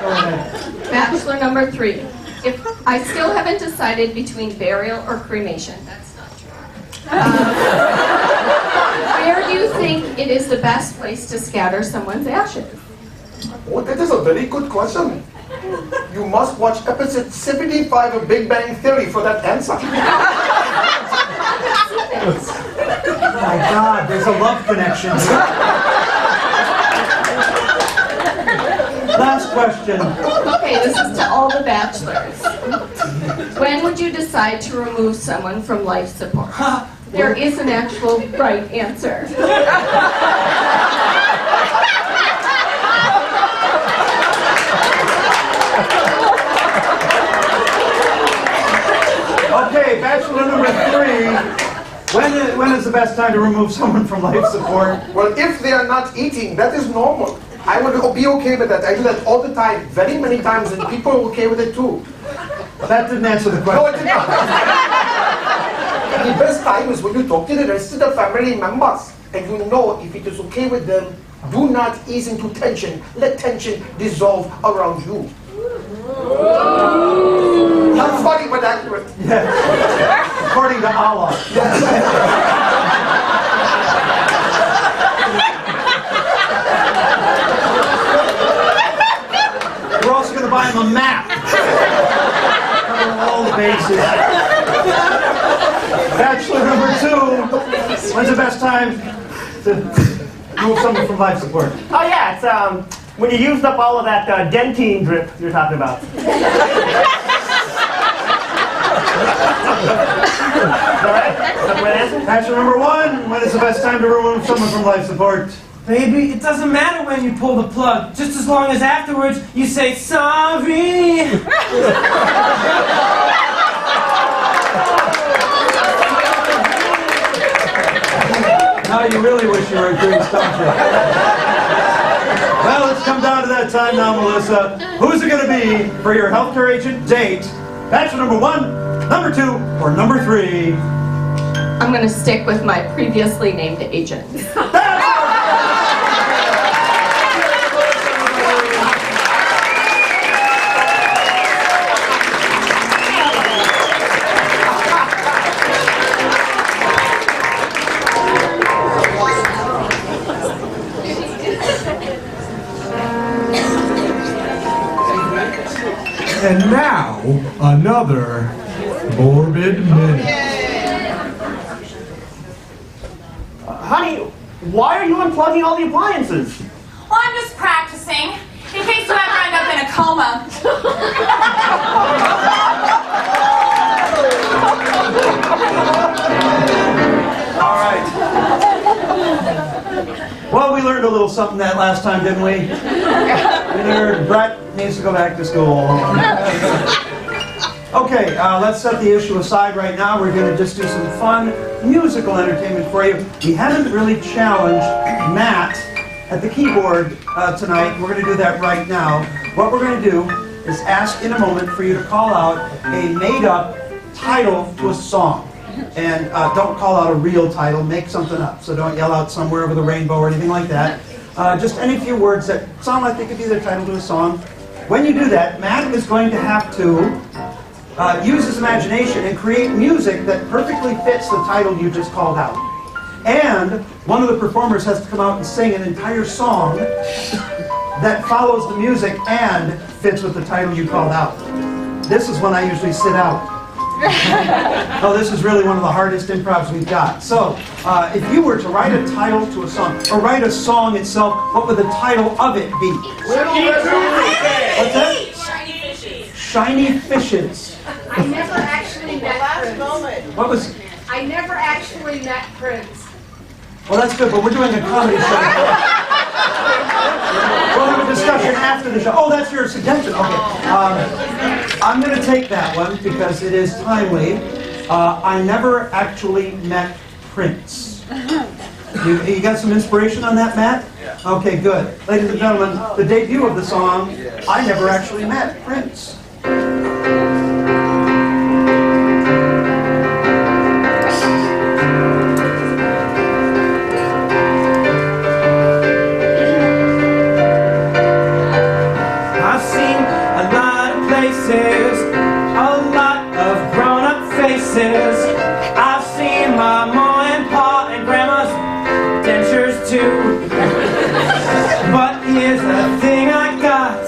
Go ahead. Bachelor number 3. If I still haven't decided between burial or cremation, that's not true. Where do you think it is the best place to scatter someone's ashes? Oh, that is a very good question. You must watch episode 75 of Big Bang Theory for that answer. My God, there's a love connection here. Last question. Okay, this is to all the bachelors. When would you decide to remove someone from life support? There is an actual right answer. Okay, bachelor number 3. When is the best time to remove someone from life support? Well, if they are not eating, that is normal. I would be okay with that. I do that all the time, very many times, and people are okay with it too. That didn't answer the No, question. it did not. The best time is when you talk to the rest of the family members, and you know if it is okay with them, do not ease into tension. Let tension dissolve around you. Not funny, but accurate. Yeah. According to Allah. We're also going to buy him a map. Cover all the bases. Bachelor number 2. When's the best time to move someone from life support? Oh yeah, it's when you used up all of that dentine drip you're talking about. Alright? That's my answer? Bachelor number 1. When is the best time to remove someone from life support? Baby, it doesn't matter when you pull the plug, just as long as afterwards you say sorry. Now you really wish you were in Queens, don't you? Well, it's come down to that time now, Melissa. Who's it going to be for your healthcare agent date? Bachelor number 1, number 2, or number 3? I'm going to stick with my previously named agent. And now, another morbid minute. Honey, why are you unplugging all the appliances? Well, I'm just practicing in case you ever end up in a coma. All right. Well, we learned a little something that last time, didn't we? We learned Brett needs to go back to school. Okay, let's set the issue aside right now. We're going to just do some fun musical entertainment for you. We haven't really challenged Matt at the keyboard tonight. We're going to do that right now. What we're going to do is ask in a moment for you to call out a made-up title to a song. And don't call out a real title, make something up. So don't yell out somewhere over the rainbow or anything like that. Just any few words that sound like they could be the title to a song. When you do that, Matt is going to have to use his imagination and create music that perfectly fits the title you just called out. And one of the performers has to come out and sing an entire song that follows the music and fits with the title you called out. This is when I usually sit out. Oh, this is really one of the hardest improvs we've got. So, if you were to write a title to a song, or write a song itself, what would the title of it be? What's that? Shiny fishes. Shiny Fishes. I never actually met Prince. What was... I never actually met Prince. Well, that's good, but we're doing a comedy show. We'll have a discussion after the show. Oh, that's your suggestion. Okay. I'm going to take that one because it is timely. I never actually met Prince. You got some inspiration on that, Matt? Yeah. Okay, good. Ladies and gentlemen, the debut of the song, I Never Actually Met Prince. I've seen my mom and pa and grandma's dentures too. But here's the thing I got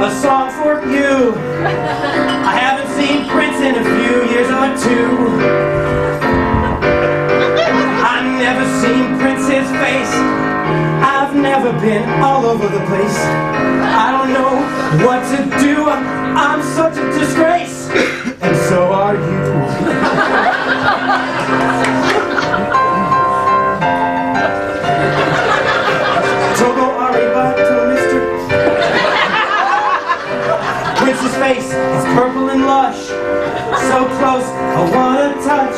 a song for you. I haven't seen Prince in a few years or two. I've never seen Prince's face. I've never been all over the place. I don't know what to do. I'm such a disgrace. And so are you. Togo arigato, mister. Prince's face is purple and lush. So close, I wanna touch.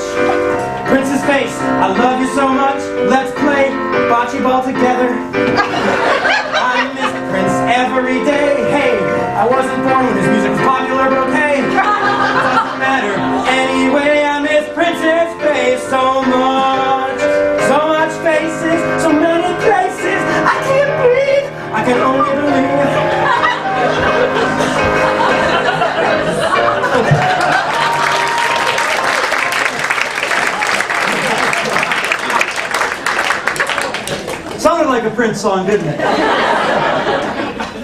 Prince's face, I love you so much. Let's play bocce ball together. I miss Prince every day. Hey, I wasn't born when his music was popular, but okay. Doesn't matter. Anyway, I miss Prince's face so much. So much faces, so many places. I can't breathe. I can only believe. Sounded like a Prince song, didn't it?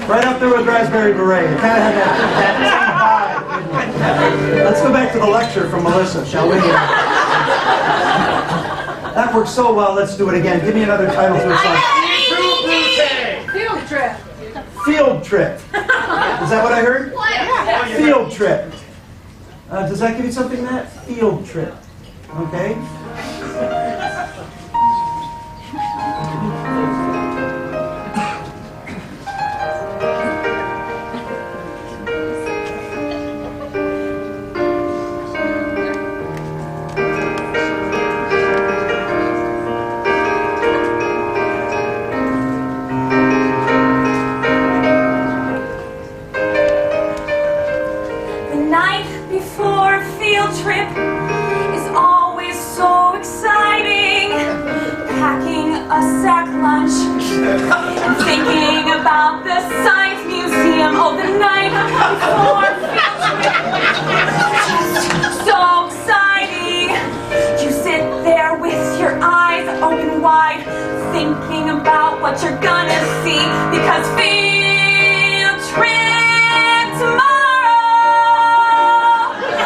Right up there with Raspberry Beret. It kind of had that same vibe, didn't it? Let's go back to the lecture from Melissa, shall we? That worked so well, let's do it again. Give me another title to a song. Field trip. Field Trip. Is that what I heard? Yeah. Field Trip. Does that give you something, Matt? Field Trip. Okay? about the Science Museum. Oh, the night before field trip. So exciting. You sit there with your eyes open wide, thinking about what you're gonna see, because field trip tomorrow.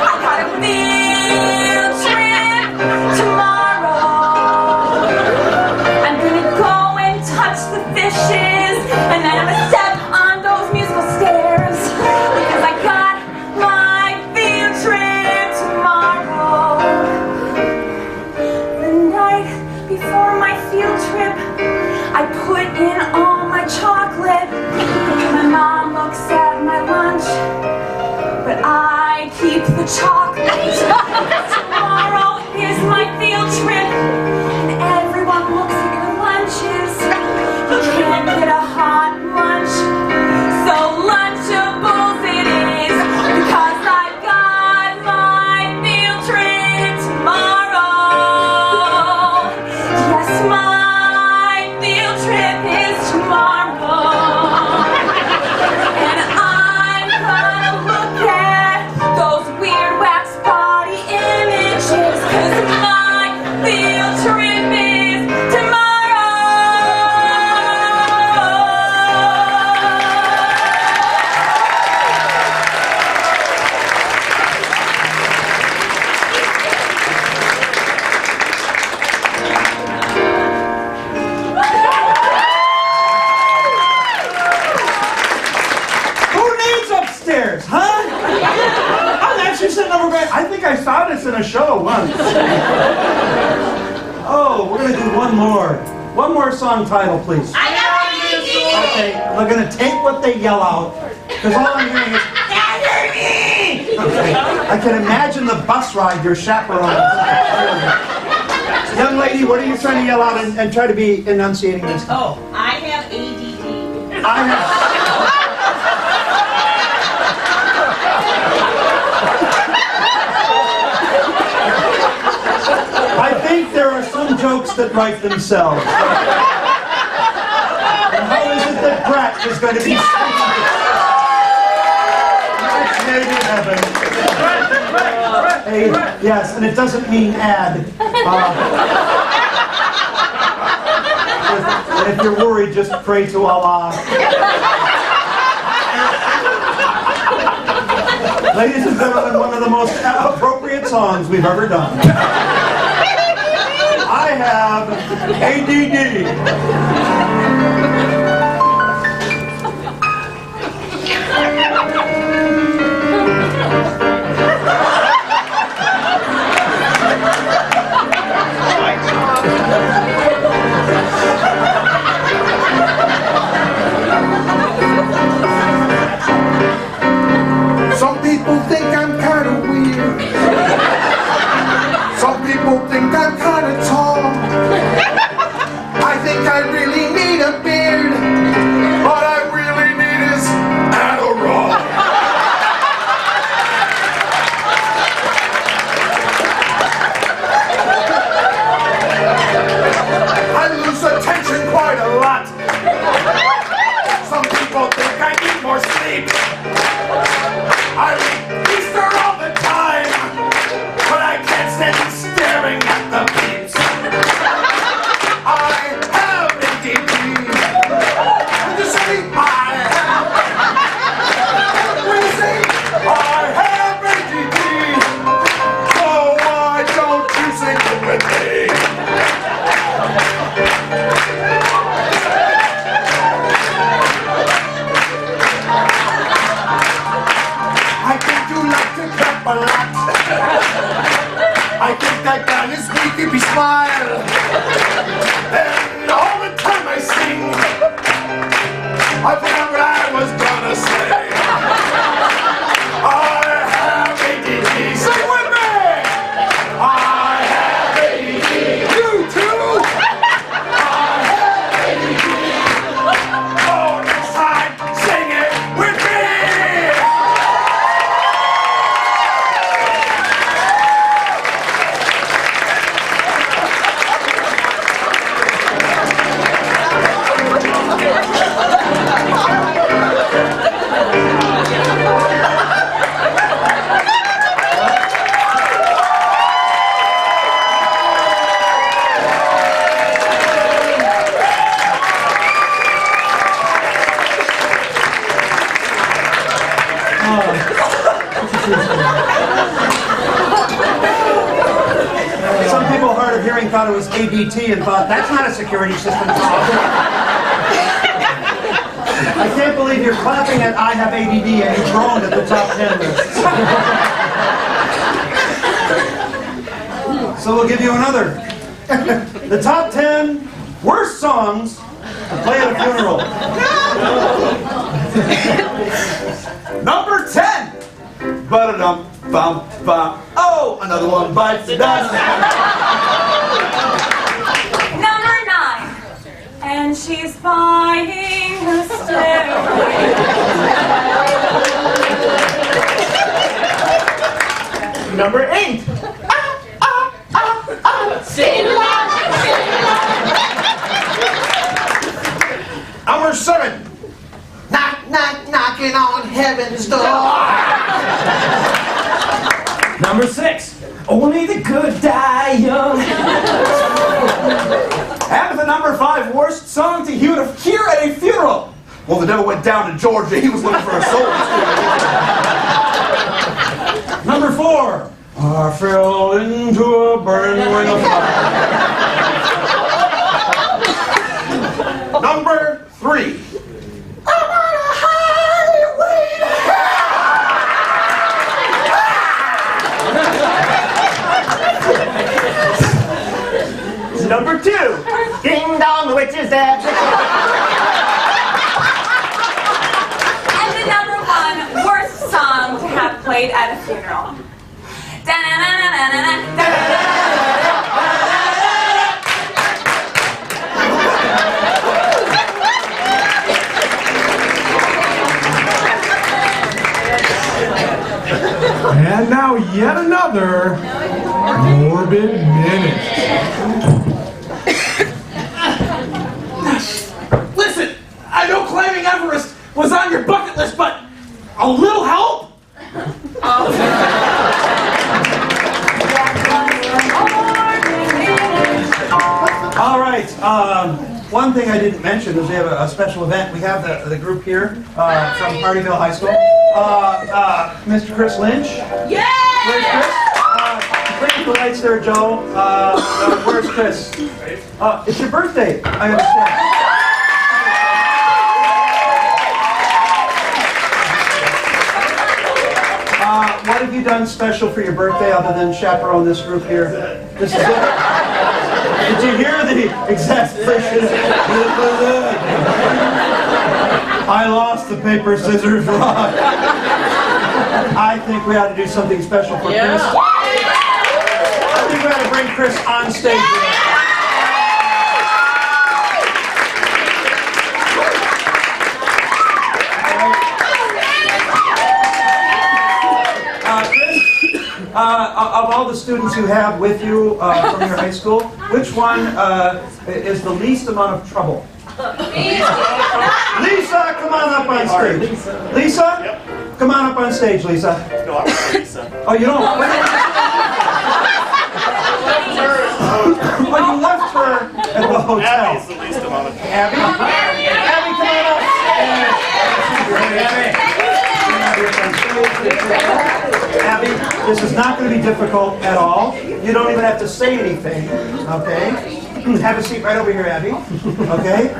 I got a field trip tomorrow. I'm gonna go and touch the fishes, and then I'm gonna step on those musical stairs, because I got my field trip tomorrow. The night before my field trip, I put in all my chocolate. My mom looks at my lunch, but I keep the chocolate. Tomorrow is my field trip, and everyone looks at your lunches. You can't get a hot lunch, so Lunchables it is, because I've got my field trip tomorrow. Yes, my field trip is tomorrow. And I'm gonna look at those weird wax body images, 'cause my field trip is tomorrow. Who needs upstairs, huh? I'm actually sitting over there. I think I saw this in a show once. Oh, we're gonna do one more. One more song title, please. I got Okay, we're gonna take what they yell out, because all I'm hearing is, okay. I can imagine the bus ride your chaperone. Young lady, what are you trying to yell out and try to be enunciating this? Oh, I have ADD. I have. I think there are some jokes that write themselves. And how is it that Brett is going to be next maybe heaven? Hey, yes, and it doesn't mean ad. And if you're worried, just pray to Allah. Ladies and gentlemen, one of the most appropriate songs we've ever done. I have ADD. Some people think I'm kind of weird. Some people think I'm kind of tall. I think I really need a beard. What I really need is Adderall. I lose attention quite a lot. Some people think I need more sleep. I read Easter all the time, but I can't stand staring at the peeps. I have ADD. What did you say? I have. What did you say? I have ADD. So why don't you sing it with me? I think you like to clap a lot. I think that guy is making me smile. And all the time I sing, I forgot what I was gonna say. I have ADD. Sing with me! I have ADD. You too? I have ADD. Oh, next time, sing it with me! Some people hard of hearing thought it was ADT and thought, that's not a security system problem. I can't believe you're clapping at I have ADD and you groaned at the top 10 list. So we'll give you another. The top 10 worst songs to play at a funeral. Number 10. Ba-da-dum, bum, bum. Oh, another one bites the dust. Number 9. And she's buying the stairway. Number 8. Sing along, sing along. Number 7. Knock, knock, knocking on heaven's door. Number 6. Only the good die young. And the number 5 worst song to hear at a funeral. Well, the devil went down to Georgia. He was looking for a soul. Number 4. I fell into a burning ring of fire. Number 3. Number 2. Ding dong, the witch is dead. And the number 1 worst song to have played at a funeral. And now yet another morbid minute. Listen, I know climbing Everest was on your bucket list, but a little help? All right. One thing I didn't mention is we have a special event. We have the group here from Partyville High School. Mr. Chris Lynch. Yay! Where's Chris? Bring the lights there, Joe. Where's Chris? It's your birthday, I understand. What have you done special for your birthday other than chaperone this group here? This is it. Did you hear the exasperation? I lost the paper, scissors, rock. I think we ought to do something special for Chris. I think we ought to bring Chris on stage. Of all the students you have with you from your high school, which one is the least amount of trouble? Lisa, come on up on stage. Lisa? Yep. Come on up on stage, Lisa. No, I'm not Lisa. Oh, you don't? Oh, you left her at the hotel. Abby's the least amount of trouble. Abby? Abby, come on up. Abby, this is not going to be difficult at all. You don't even have to say anything, okay? Have a seat right over here, Abby, okay?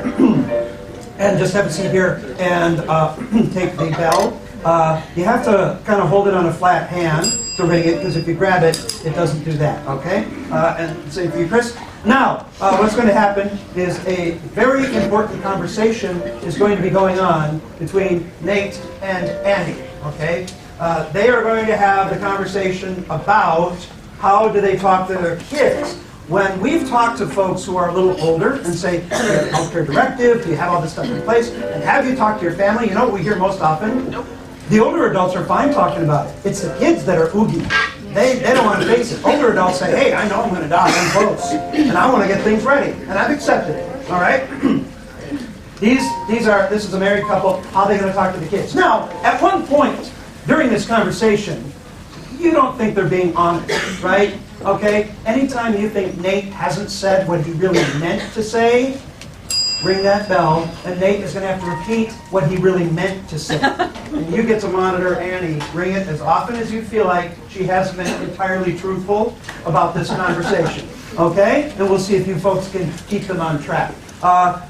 And just have a seat here and take the bell. You have to kind of hold it on a flat hand to ring it, because if you grab it, it doesn't do that, okay? And same for you, Chris. Now, what's going to happen is a very important conversation is going to be going on between Nate and Annie, okay? They are going to have the conversation about how do they talk to their kids. When we've talked to folks who are a little older and say, do you have a healthcare directive, do you have all this stuff in place, and have you talked to your family? You know what we hear most often? Nope. The older adults are fine talking about it. It's the kids that are oogie. They don't want to face it. Older adults say, hey, I know I'm going to die, I'm close, and I want to get things ready, and I've accepted it, all right? This is a married couple, how are they going to talk to the kids? Now, at one point during this conversation, you don't think they're being honest, right? Okay? Anytime you think Nate hasn't said what he really meant to say, ring that bell, and Nate is going to have to repeat what he really meant to say. And you get to monitor Annie. Ring it as often as you feel like she hasn't been entirely truthful about this conversation. Okay? And we'll see if you folks can keep them on track.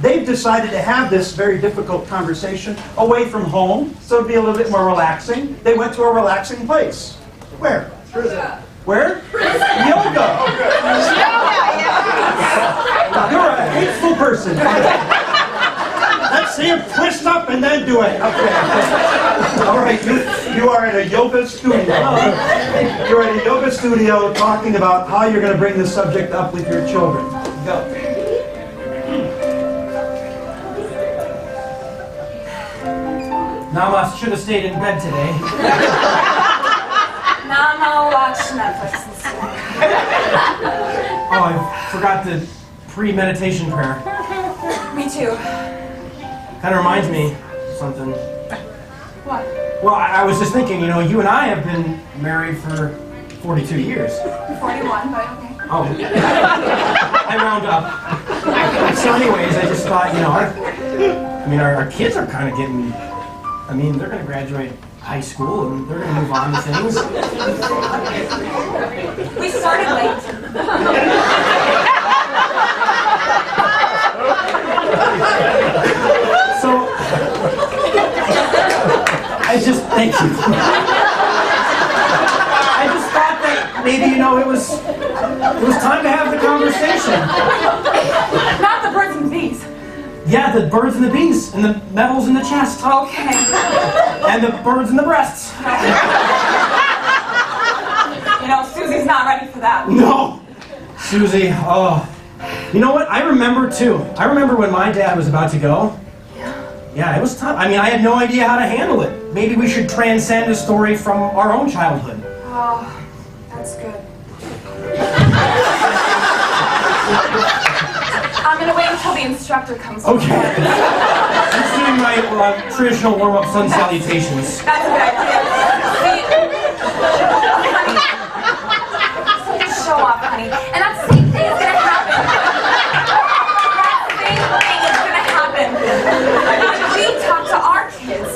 They've decided to have this very difficult conversation away from home, so it'll be a little bit more relaxing. They went to a relaxing place. Where? Where? Yoga! You're a hateful person. Let's see him twist up and then do it. Okay. All right, you are at a yoga studio. You're at a yoga studio talking about how you're going to bring this subject up with your children. Go. Nama should have stayed in bed today. Nama, watch Netflix instead. Oh, I forgot the pre-meditation prayer. Me too. Kind of reminds me of something. What? Well, I was just thinking, you know, you and I have been married for 42 years. 41, but okay. Oh, I round up. So anyways, I just thought, you know, our kids are kind of getting, they're going to graduate high school and they're going to move on to things. We started late. So, thank you. I just thought that maybe, you know, it was time to have the conversation. Not the birds and bees. Yeah, the birds and the bees, and the metals in the chest. Okay. And the birds in the breasts. You know, Susie's not ready for that. No! Susie, oh. You know what? I remember too. I remember when my dad was about to go. Yeah, it was tough. I had no idea how to handle it. Maybe we should transcend a story from our own childhood. Oh, that's good. I'm gonna wait until the instructor comes. Okay. I'm just doing my traditional warm-up sun salutations. That's a good idea. Honey, something to show off, honey. And that same thing is gonna happen. That same thing is gonna happen. We talk to our kids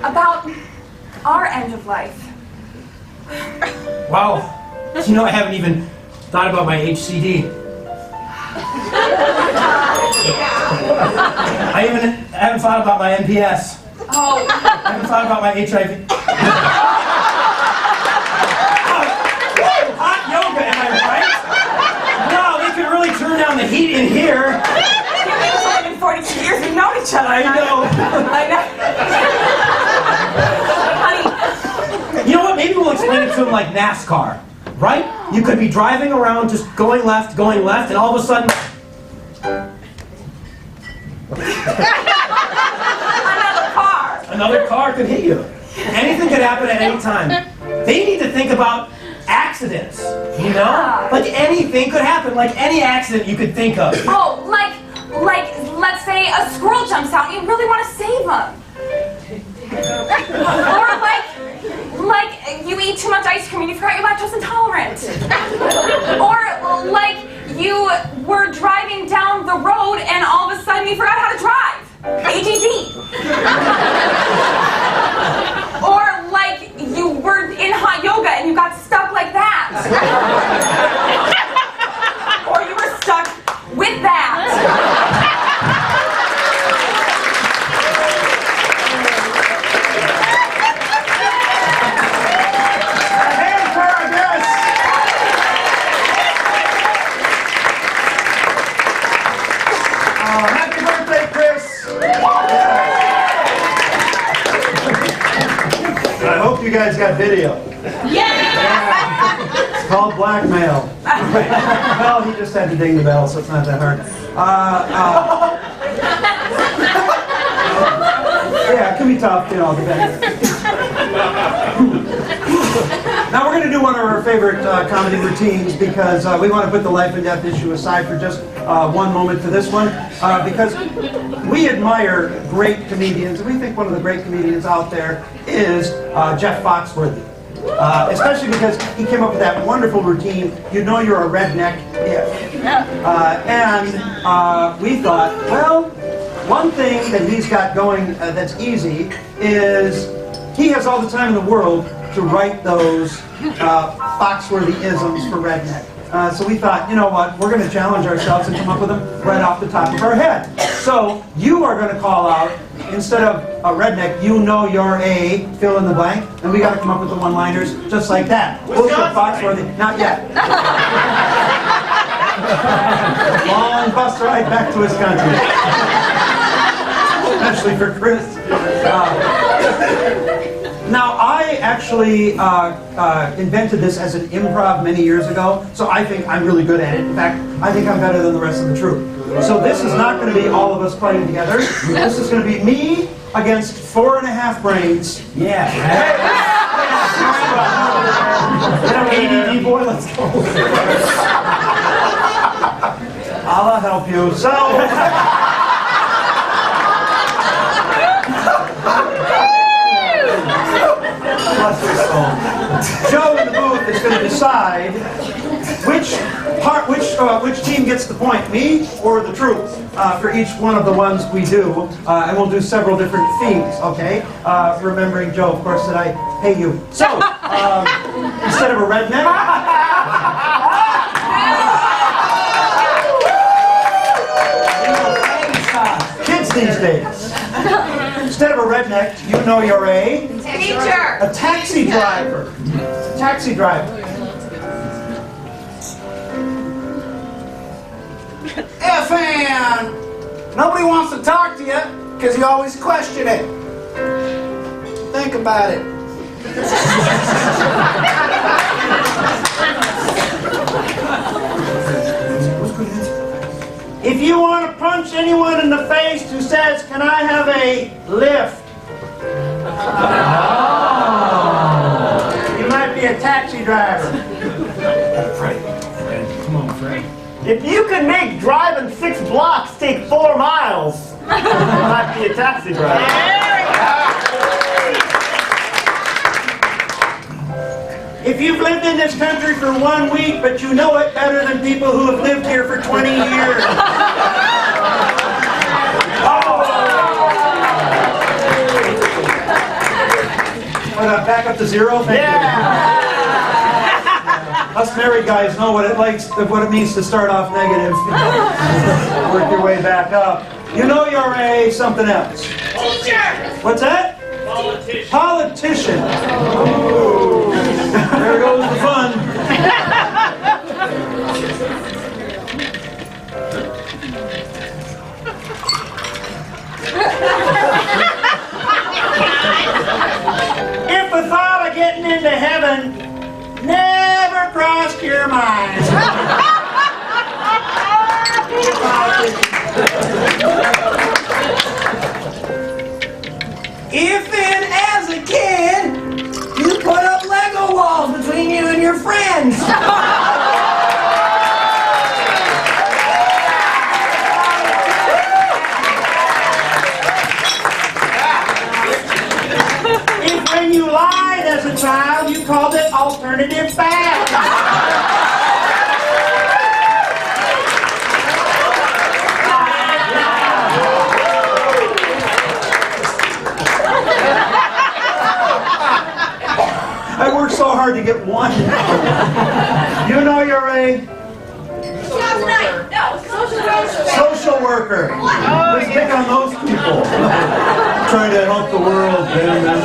about our end of life. Wow. You know, I haven't even thought about my HCD. I haven't thought about my NPS. Oh. I haven't thought about my HIV. Hot yoga, am I right? Wow, they could really turn down the heat in here. It's only been 42 years we've known each other. I know. I know. Honey. You know what? Maybe we'll explain it to them like NASCAR, right? You could be driving around just going left, and all of a sudden... Another car could hit you. Anything could happen at any time. They need to think about accidents, you know? Like anything could happen, like any accident you could think of. Oh, like let's say a squirrel jumps out and you really want to save him. Or like you eat too much ice cream and you forgot you're lactose intolerant. Or like you were driving down the road and all of a sudden you forgot how to drive. ADD. Or like you were in hot yoga and you got stuck like that. Or you were stuck with that. You guys got video. Yeah! It's called blackmail. Well, he just had to ding the bell, so it's not that hard. Yeah, it can be tough, you know, depending. Now we're going to do one of our favorite comedy routines because we want to put the life and death issue aside for just one moment for this one because we admire great comedians, and we think one of the great comedians out there is Jeff Foxworthy. Especially because he came up with that wonderful routine, you know you're a redneck if. And we thought, well, one thing that he's got going that's easy is he has all the time in the world to write those Foxworthy-isms for redneck. So we thought, you know what, we're going to challenge ourselves and come up with them right off the top of our head. So you are going to call out, instead of a redneck, you know you're a fill in the blank, and we got to come up with the one-liners just like that. We'll show Foxworthy. Not yet. Long bus ride back to Wisconsin. Especially for Chris. Now, I actually invented this as an improv many years ago, so I think I'm really good at it. In fact, I think I'm better than the rest of the troupe. So this is not going to be all of us playing together. This is going to be me against 4.5 brains. Yeah. ADD boy, let's go. I'll help you. So... Joe in the booth is going to decide which team gets the point, me or the troupe, for each one of the ones we do, and we'll do several different themes. Okay, remembering Joe, of course, that I pay you. So instead of a redneck. Kids these days. Instead of a redneck, you know you're a Teacher. A taxi driver. Taxi driver. FN! Nobody wants to talk to you because you always question it. Think about it. If you want to punch anyone in the face who says, "Can I have a lift?" You might be a taxi driver. Fred, come on, Fred. If you could make driving 6 blocks take 4 miles, you might be a taxi driver. If you've lived in this country for 1 week, but you know it better than people who have lived here for 20 years. Back up to 0. Thank you. Us married guys know what it means to start off negative. Work your way back up. You know you're a something else. Teacher. What's that? Politician. Politician. Ooh. There goes the fun. If the thought of getting into heaven never crossed your mind. If then, as a kid, you put up Lego walls between you and your friends. If when you lied as a child, you called it alternative facts. I worked so hard to get one. You know you're a social worker. Let's pick on those people. Trying to help the world, man.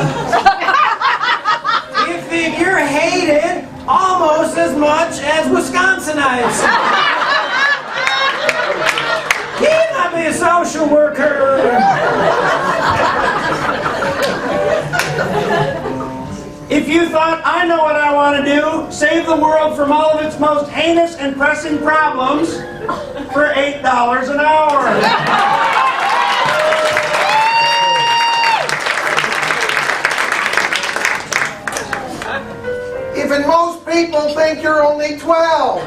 You think you're hated almost as much as Wisconsinites. He might be a social worker. If you thought, I know what I want to do, save the world from all of its most heinous and pressing problems for $8 an hour. Even most people think you're only 12.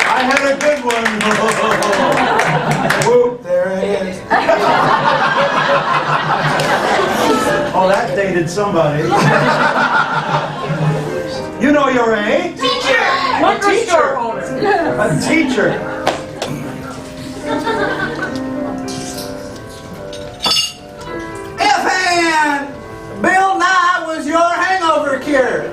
I had a good one. Whoop, there it is. Oh, that dated educated somebody. You know you're a Teacher! A teacher. A teacher. F-hand! Bill Nye was your hangover cure.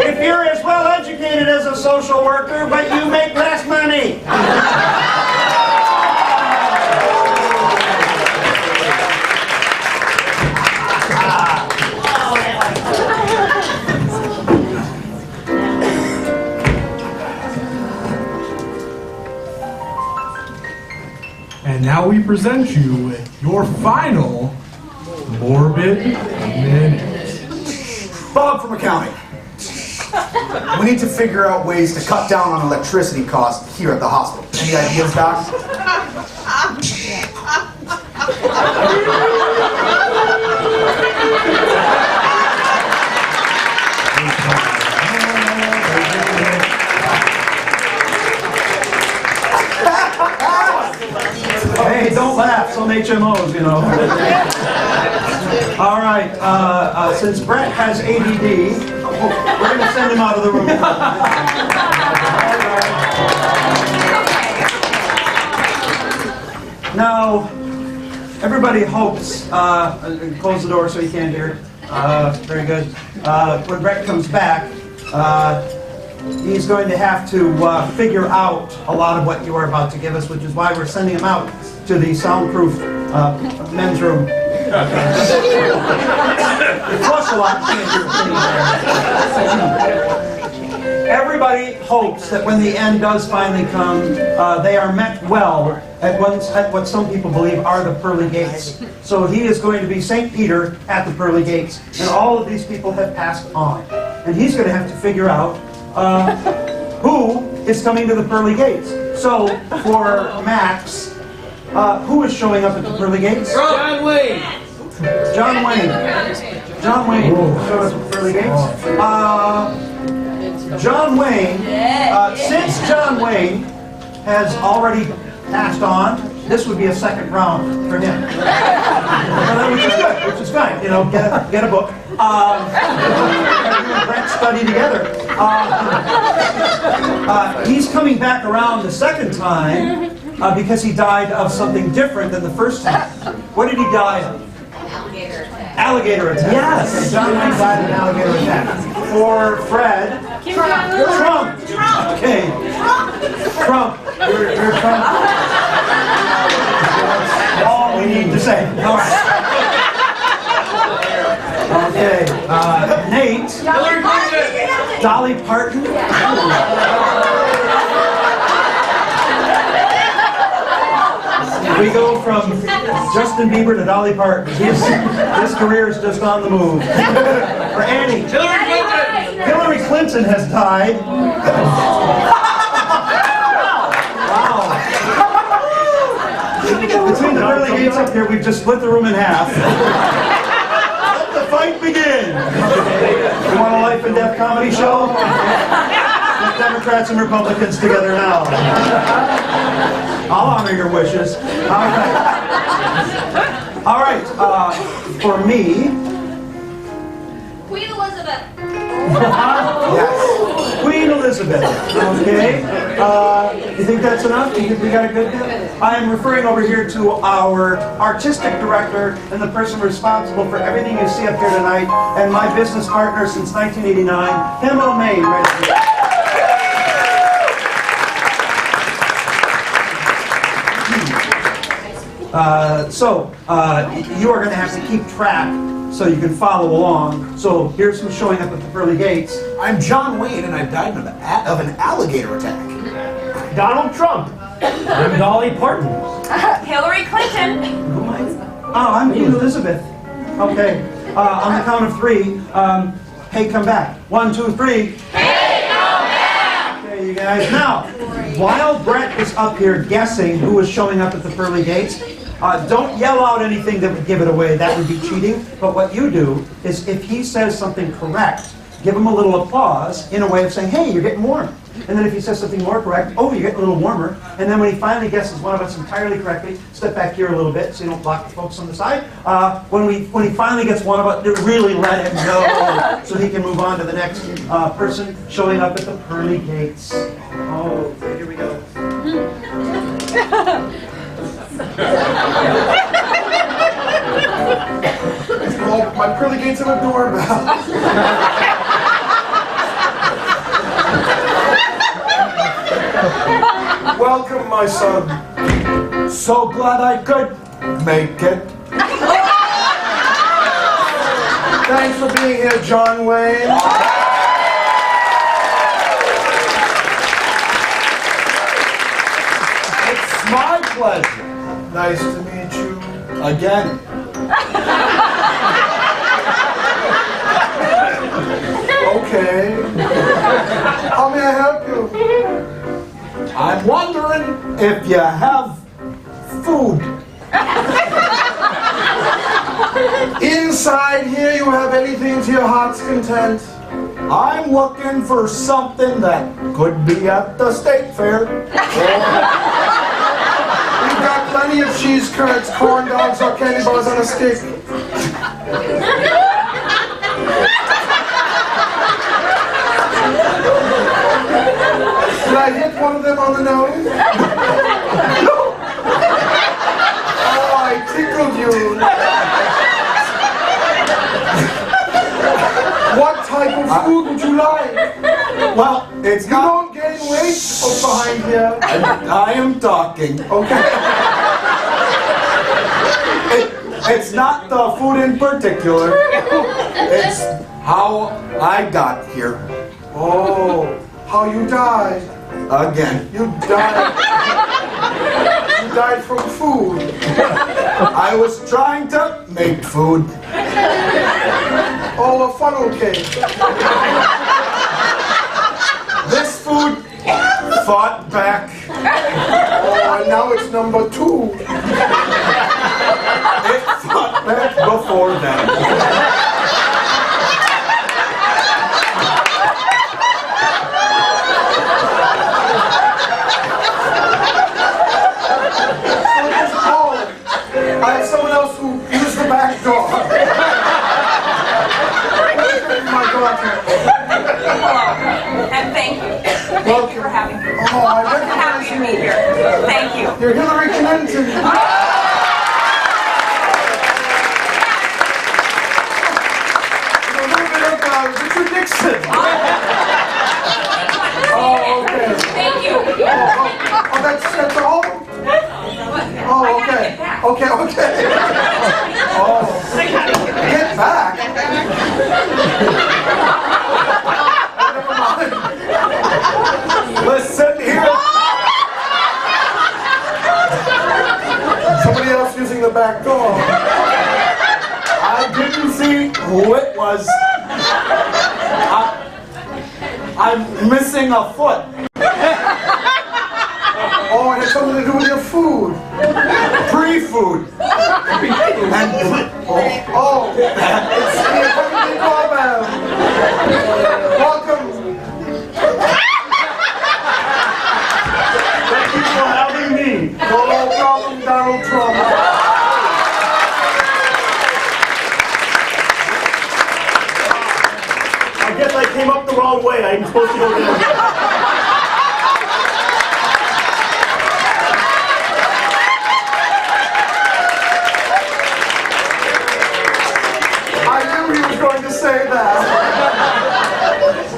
If you're as well educated as a social worker, but you make less money. And now we present you with your final morbid minute. Bob from accounting. We need to figure out ways to cut down on electricity costs here at the hospital. Any ideas, Doc? Hey, don't laugh. Some HMOs, you know. All right. Since Brett has ADD, we're going to send him out of the room. Now, everybody hopes. Close the door so you can't hear. Very good. When Brett comes back, he's going to have to figure out a lot of what you are about to give us, which is why we're sending him out to the soundproof men's room. You flush a lot, you can't hear. Everybody hopes that when the end does finally come, they are met well at what some people believe are the pearly gates. So he is going to be St. Peter at the pearly gates, and all of these people have passed on. And he's going to have to figure out who is coming to the pearly gates. So, for Max, who is showing up at the pearly gates? John Wayne. John Wayne. John Wayne showed up at the pearly gates. John Wayne, since John Wayne has already passed on, this would be a second round for him. Which is good, which is fine. You know, get a book. Brett study together. He's coming back around the second time because he died of something different than the first time. What did he die of? Alligator attack. Yes. Okay, John Wayne died of an alligator attack. For Fred, Trump. Okay. Trump. You're Trump. That's all we need to say. All right. Okay. Nate. Dolly Parton. We go from Justin Bieber to Dolly Parton. His career is just on the move. For Annie. Hillary Clinton has died. Wow. Between the pearly gates up here, we've just split the room in half. Let the fight begin. You want a life and death comedy show? Get Democrats and Republicans together now. I'll honor your wishes. All right. For me, Queen Elizabeth. yes. Queen Elizabeth. Okay. You think that's enough? You think we got a good bit? I am referring over here to our artistic director and the person responsible for everything you see up here tonight, and my business partner since 1989, Kim O'Main. Right here. You are going to have to keep track so you can follow along. So here's who's showing up at the pearly gates. I'm John Wayne, and I died of an alligator attack. Donald Trump. I'm Dolly Parton. Hillary Clinton. I'm Queen Elizabeth. Okay. On the count of three, hey, come back. 1, 2, 3. Hey, come back! Okay, you guys. Now, while Brett is up here guessing who is showing up at the pearly gates, don't yell out anything that would give it away. That would be cheating. But what you do is if he says something correct, give him a little applause in a way of saying, hey, you're getting warm. And then if he says something more correct, oh, you get a little warmer. And then when he finally guesses one of us entirely correctly, step back here a little bit so you don't block the folks on the side. When he finally gets one of us, really let him know so he can move on to the next person showing up at the pearly gates. Oh, here we go. Oh, my pearly gates have a doorbell. Welcome, my son. So glad I could make it. Thanks for being here, John Wayne. It's my pleasure. Nice to meet you. Again. Okay. How may I help you? I'm wondering if you have food. Inside here, you have anything to your heart's content? I'm looking for something that could be at the state fair. We've got plenty of cheese curds, corn dogs, or candy bars on a stick. Did I hit one of them on the nose? Oh, I tickled you. What type of food would you like? Well, it's You not. don't gain weight behind here. I am talking. Okay. It's not the food in particular. It's how I got here. Oh, how you died. Again. You died. You died from food. I was trying to make food. Oh, a funnel cake. This food fought back. Oh, and now it's number 2. It fought back before that. Oh, I have someone else who used the back door. My daughter. And thank you. Thank you for having me. Oh, I I'm happy to be here. Thank you. You're Hillary Clinton. You're a little bit of Richard Nixon. Oh, okay. Thank you. Oh, that's all? Oh, okay. Okay. Oh, get back. Never mind. Listen here. Somebody else using the back door. I didn't see who it was. I'm missing a foot. Oh, it has something to do with your food. Pre-food. And Oh, it's the accompanying doorbell. Welcome. Thank you for having me. No problem, Donald Trump. I guess I came up the wrong way. I'm supposed to go down. I knew he was going to say that.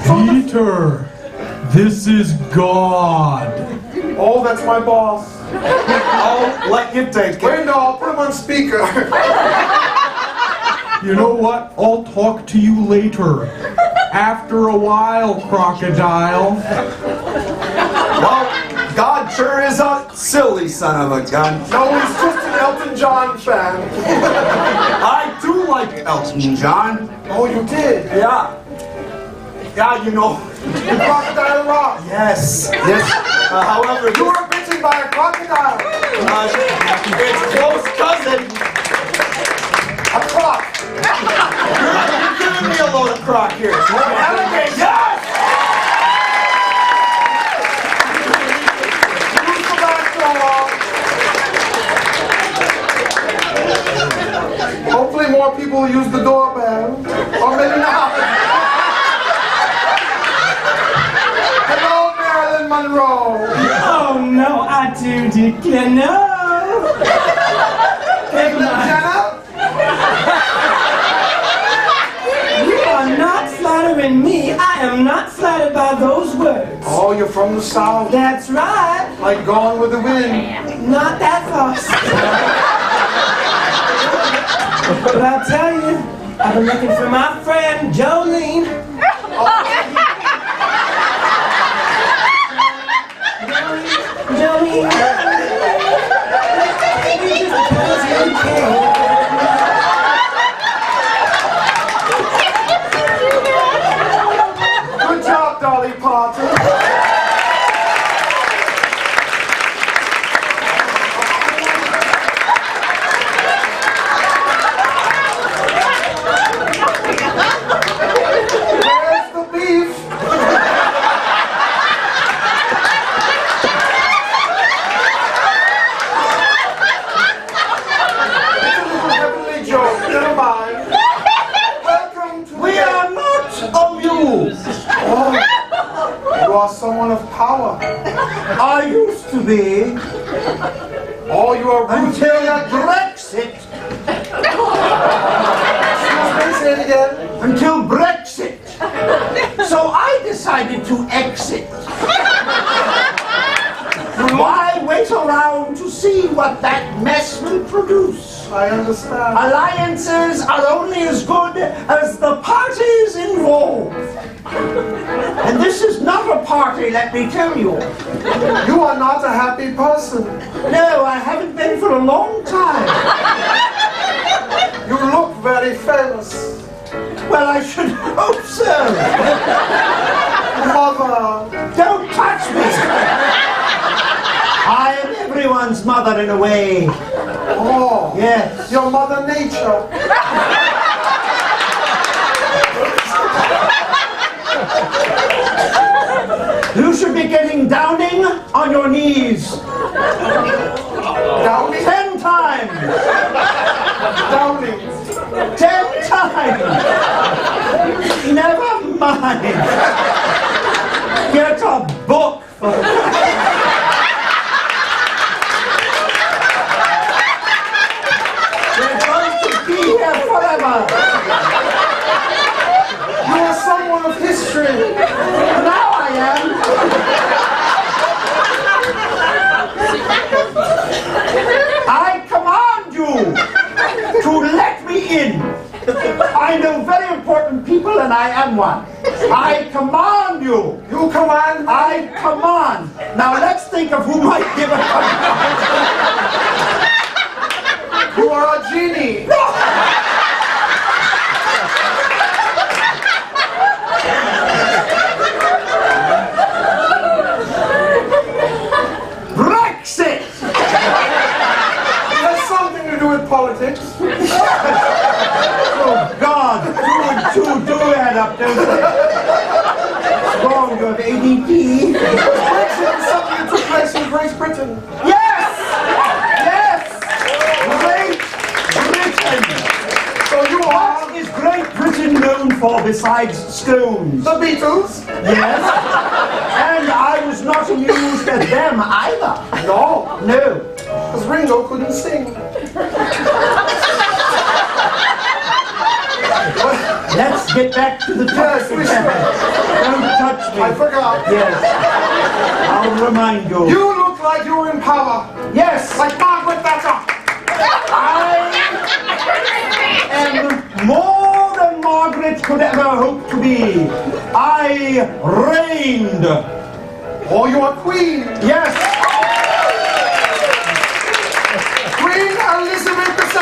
Peter, this is God. Oh, that's my boss. I'll let you take it. Wait, no, I'll put him on speaker. You know what? I'll talk to you later. After a while, crocodile. Well, God sure is a silly son of a gun. No, he's just an Elton John fan. I do like Elton John. Oh, you did? Yeah. Yeah, you know. Crocodile Rock. Yes. Yes. However, You were bitten by a crocodile. it's close cousin. A croc. You're giving me a load of crock here. Alligator. Yes! more people use the doorbell. Or maybe not. Hello, Marilyn Monroe. Oh no, I do declare no. Jenna? You are not flattering me. I am not flattered by those words. Oh, you're from the South. That's right. Like Gone with the Wind. Not that fast. But I'll tell you, I've been looking for my friend Jolene. Jolene. Good job, Dolly Parton. Where's the beef? Heavenly joke, never mind. Welcome to We are not amused. Oh, you are someone of power. I used to be Oh, you are until Brexit. Excuse me, say it again. Until Brexit. So I decided to exit. Why wait around to see what that mess will produce? I understand. Alliances are only as good as the parties involved. And this is not a party, let me tell you. You are not a happy person. No, I haven't been for a long time. You look very famous. Well, I should hope so. Mother. Don't touch me. I am everyone's mother in a way. Oh. Yes. Your Mother Nature. You should be getting downing on your knees. Downing? 10 times. Downing. 10 times. Never mind. Get a book. We're going to be here forever. You are someone of history. Now I am. I command you to let me in. I know very important people and I am one. I command you. You command? I command. Now let's think of who might give a command. You are a genie. Brexit! It has something to do with politics. Oh God, two and two do add up, don't they? Strong, you have ADD. Brexit is something that took place in Great Britain. Yes! Yes! Great Britain! So you are What is Great Britain known for besides scones? the Beatles? Yes. And I was not amused at them either. No, No. because Ringo couldn't sing. Let's get back to the Yes, topic. we should. Don't touch me. I forgot. Yes. I'll remind you. You look like you're in power. Yes. Like Margaret Thatcher. I am more than Margaret could ever hope to be. I reigned. Oh, you are Queen. Yes. Queen Elizabeth II.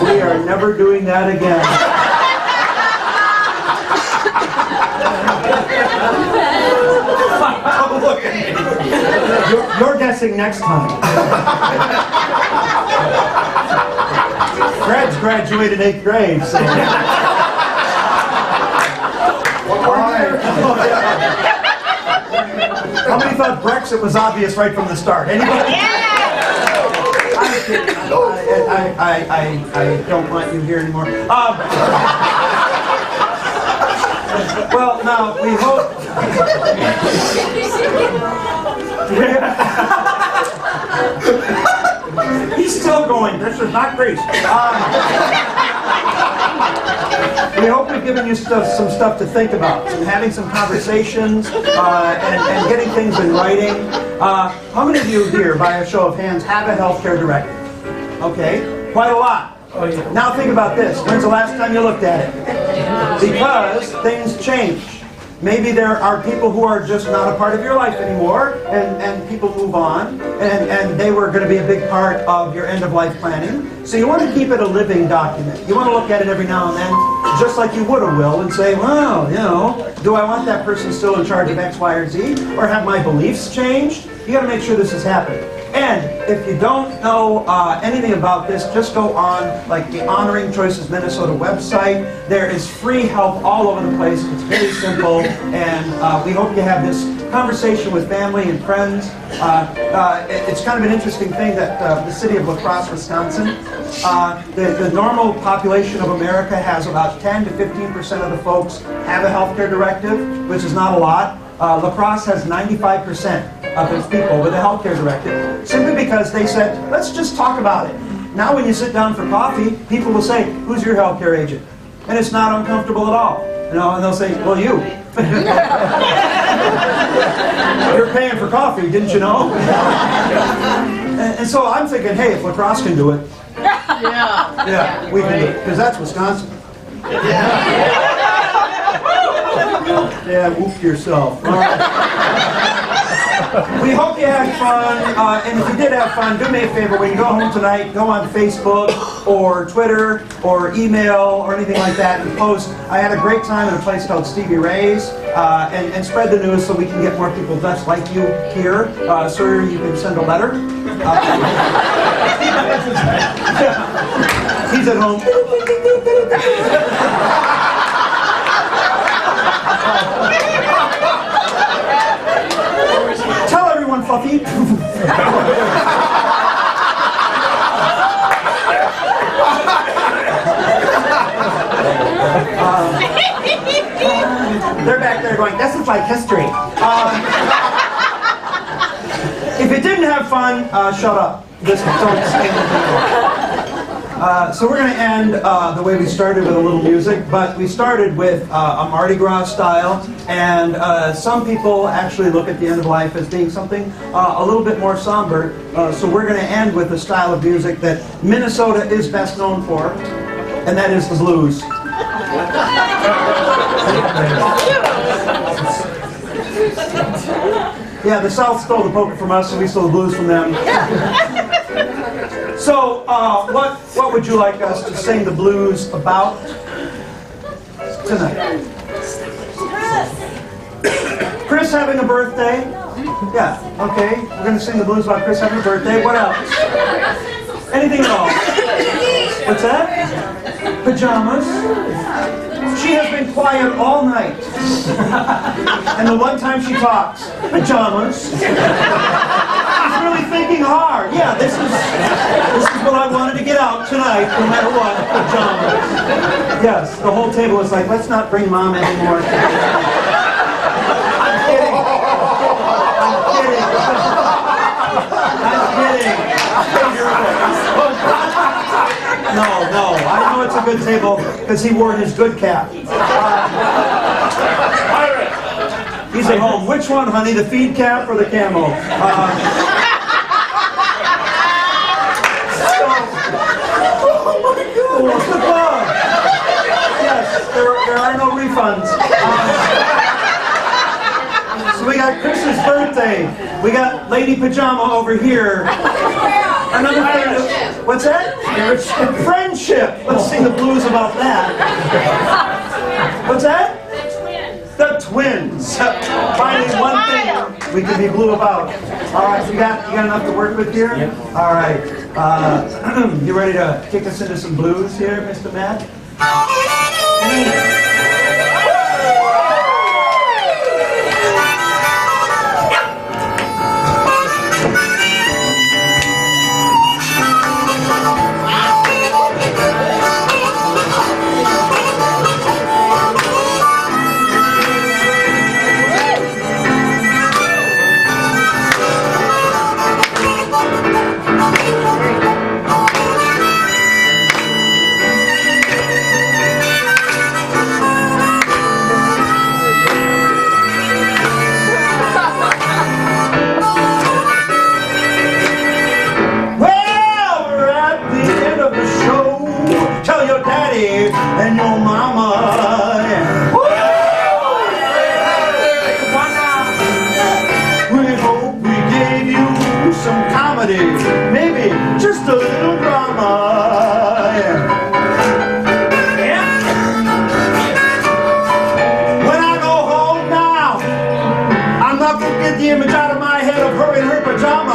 We are never doing that again. look at me. You're guessing next time. Fred's graduated 8th grade, so. How many thought Brexit was obvious right from the start? Anybody? I don't want you here anymore. Well, now we hope. He's still going. This is not Greece. We hope we've given you some stuff to think about, having some conversations, and getting things in writing. How many of you here, by a show of hands, have a healthcare directive? Okay, quite a lot. Oh, yeah. Now think about this. When's the last time you looked at it? Because things change. Maybe there are people who are just not a part of your life anymore, and people move on, and they were going to be a big part of your end-of-life planning. So you want to keep it a living document. You want to look at it every now and then, just like you would a will, and say, well, you know, do I want that person still in charge of X, Y, or Z? Or have my beliefs changed? You got to make sure this is happening. And if you don't know anything about this, just go on like the Honoring Choices Minnesota website. There is free help all over the place. It's very simple, and we hope you have this conversation with family and friends. It's kind of an interesting thing that the city of La Crosse, Wisconsin, the normal population of America has about 10 to 15% of the folks have a healthcare directive, which is not a lot. La Crosse has 95% of its people with a healthcare directive, simply because they said, let's just talk about it. Now when you sit down for coffee, people will say, who's your healthcare agent? And it's not uncomfortable at all. You know, and they'll say, well, you. You're paying for coffee, didn't you know? And so I'm thinking, hey, if La Crosse can do it, yeah, we can do it, because that's Wisconsin. Yeah, whoop yourself. All right. We hope you had fun, and if you did have fun, do me a favor. When you go home tonight, go on Facebook or Twitter or email or anything like that and post, I had a great time at a place called Stevie Ray's, and spread the news so we can get more people just like you here. Sir, you can send a letter. He's at home. Tell everyone, Fluffy. They're back there going, this is like history. If you didn't have fun, shut up. Just don't say anything. So we're going to end the way we started with a little music, but we started with a Mardi Gras style, and some people actually look at the end of life as being something a little bit more somber, so we're going to end with a style of music that Minnesota is best known for, and that is the blues. Yeah, the South stole the poker from us, and we stole the blues from them. So, what would you like us to sing the blues about tonight? Chris having a birthday? Yeah, okay. We're going to sing the blues about Chris having a birthday. What else? Anything at all? What's that? Pajamas? She has been quiet all night. And the one time she talks, pajamas. She's really thinking hard. Yeah, this is what I wanted to get out tonight, no matter what, pajamas. Yes, the whole table is like, let's not bring Mom anymore. I'm kidding. No, I know it's a good table because he wore his good cap. He's at home. Which one, honey, the feed cap or the camo? What's the bug? Yes, there are no refunds. So we got Chris's birthday. We got Lady Pajama over here. Another friend. What's that? Friendship. Let's sing the blues about that. What's that? The twins. Finding one thing. we can be blue about. All right, you got enough to work with here? Yep. All right. You ready to kick us into some blues here, Mr. Matt? And your mama. We hope we gave you some comedy, maybe just a little drama. When I go home now, I'm not gonna get the image out of my head of her in her pajamas.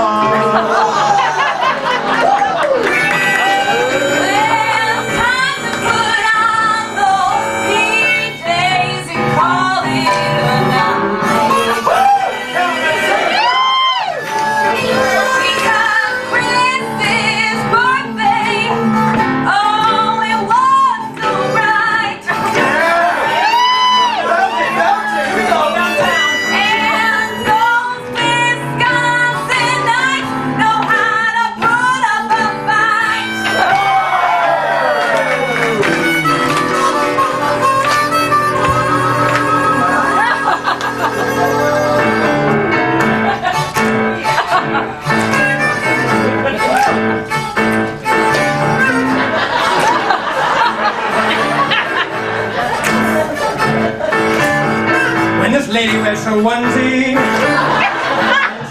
Lady wears her onesie,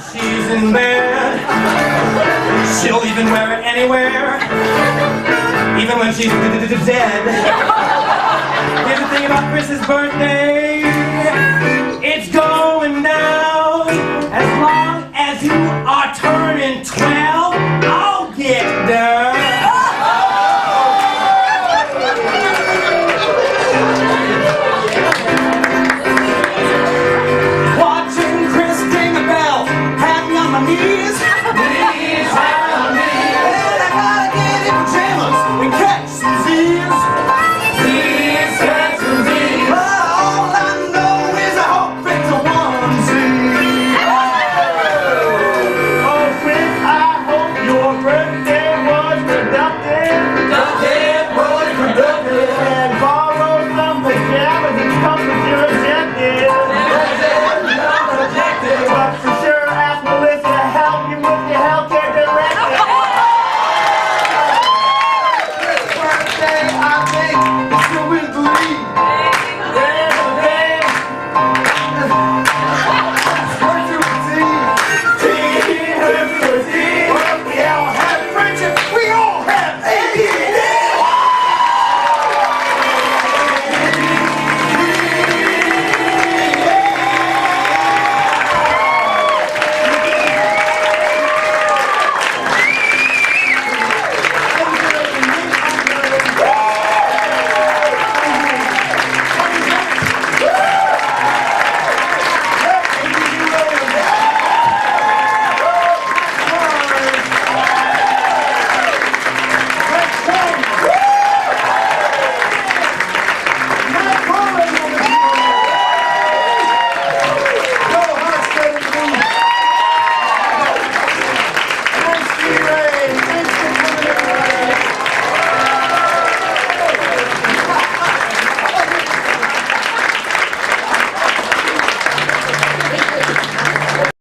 she's in bed. She'll even wear it anywhere, even when she's dead. Here's the thing about Chris's birthday, it's going down as long as you are turning 12.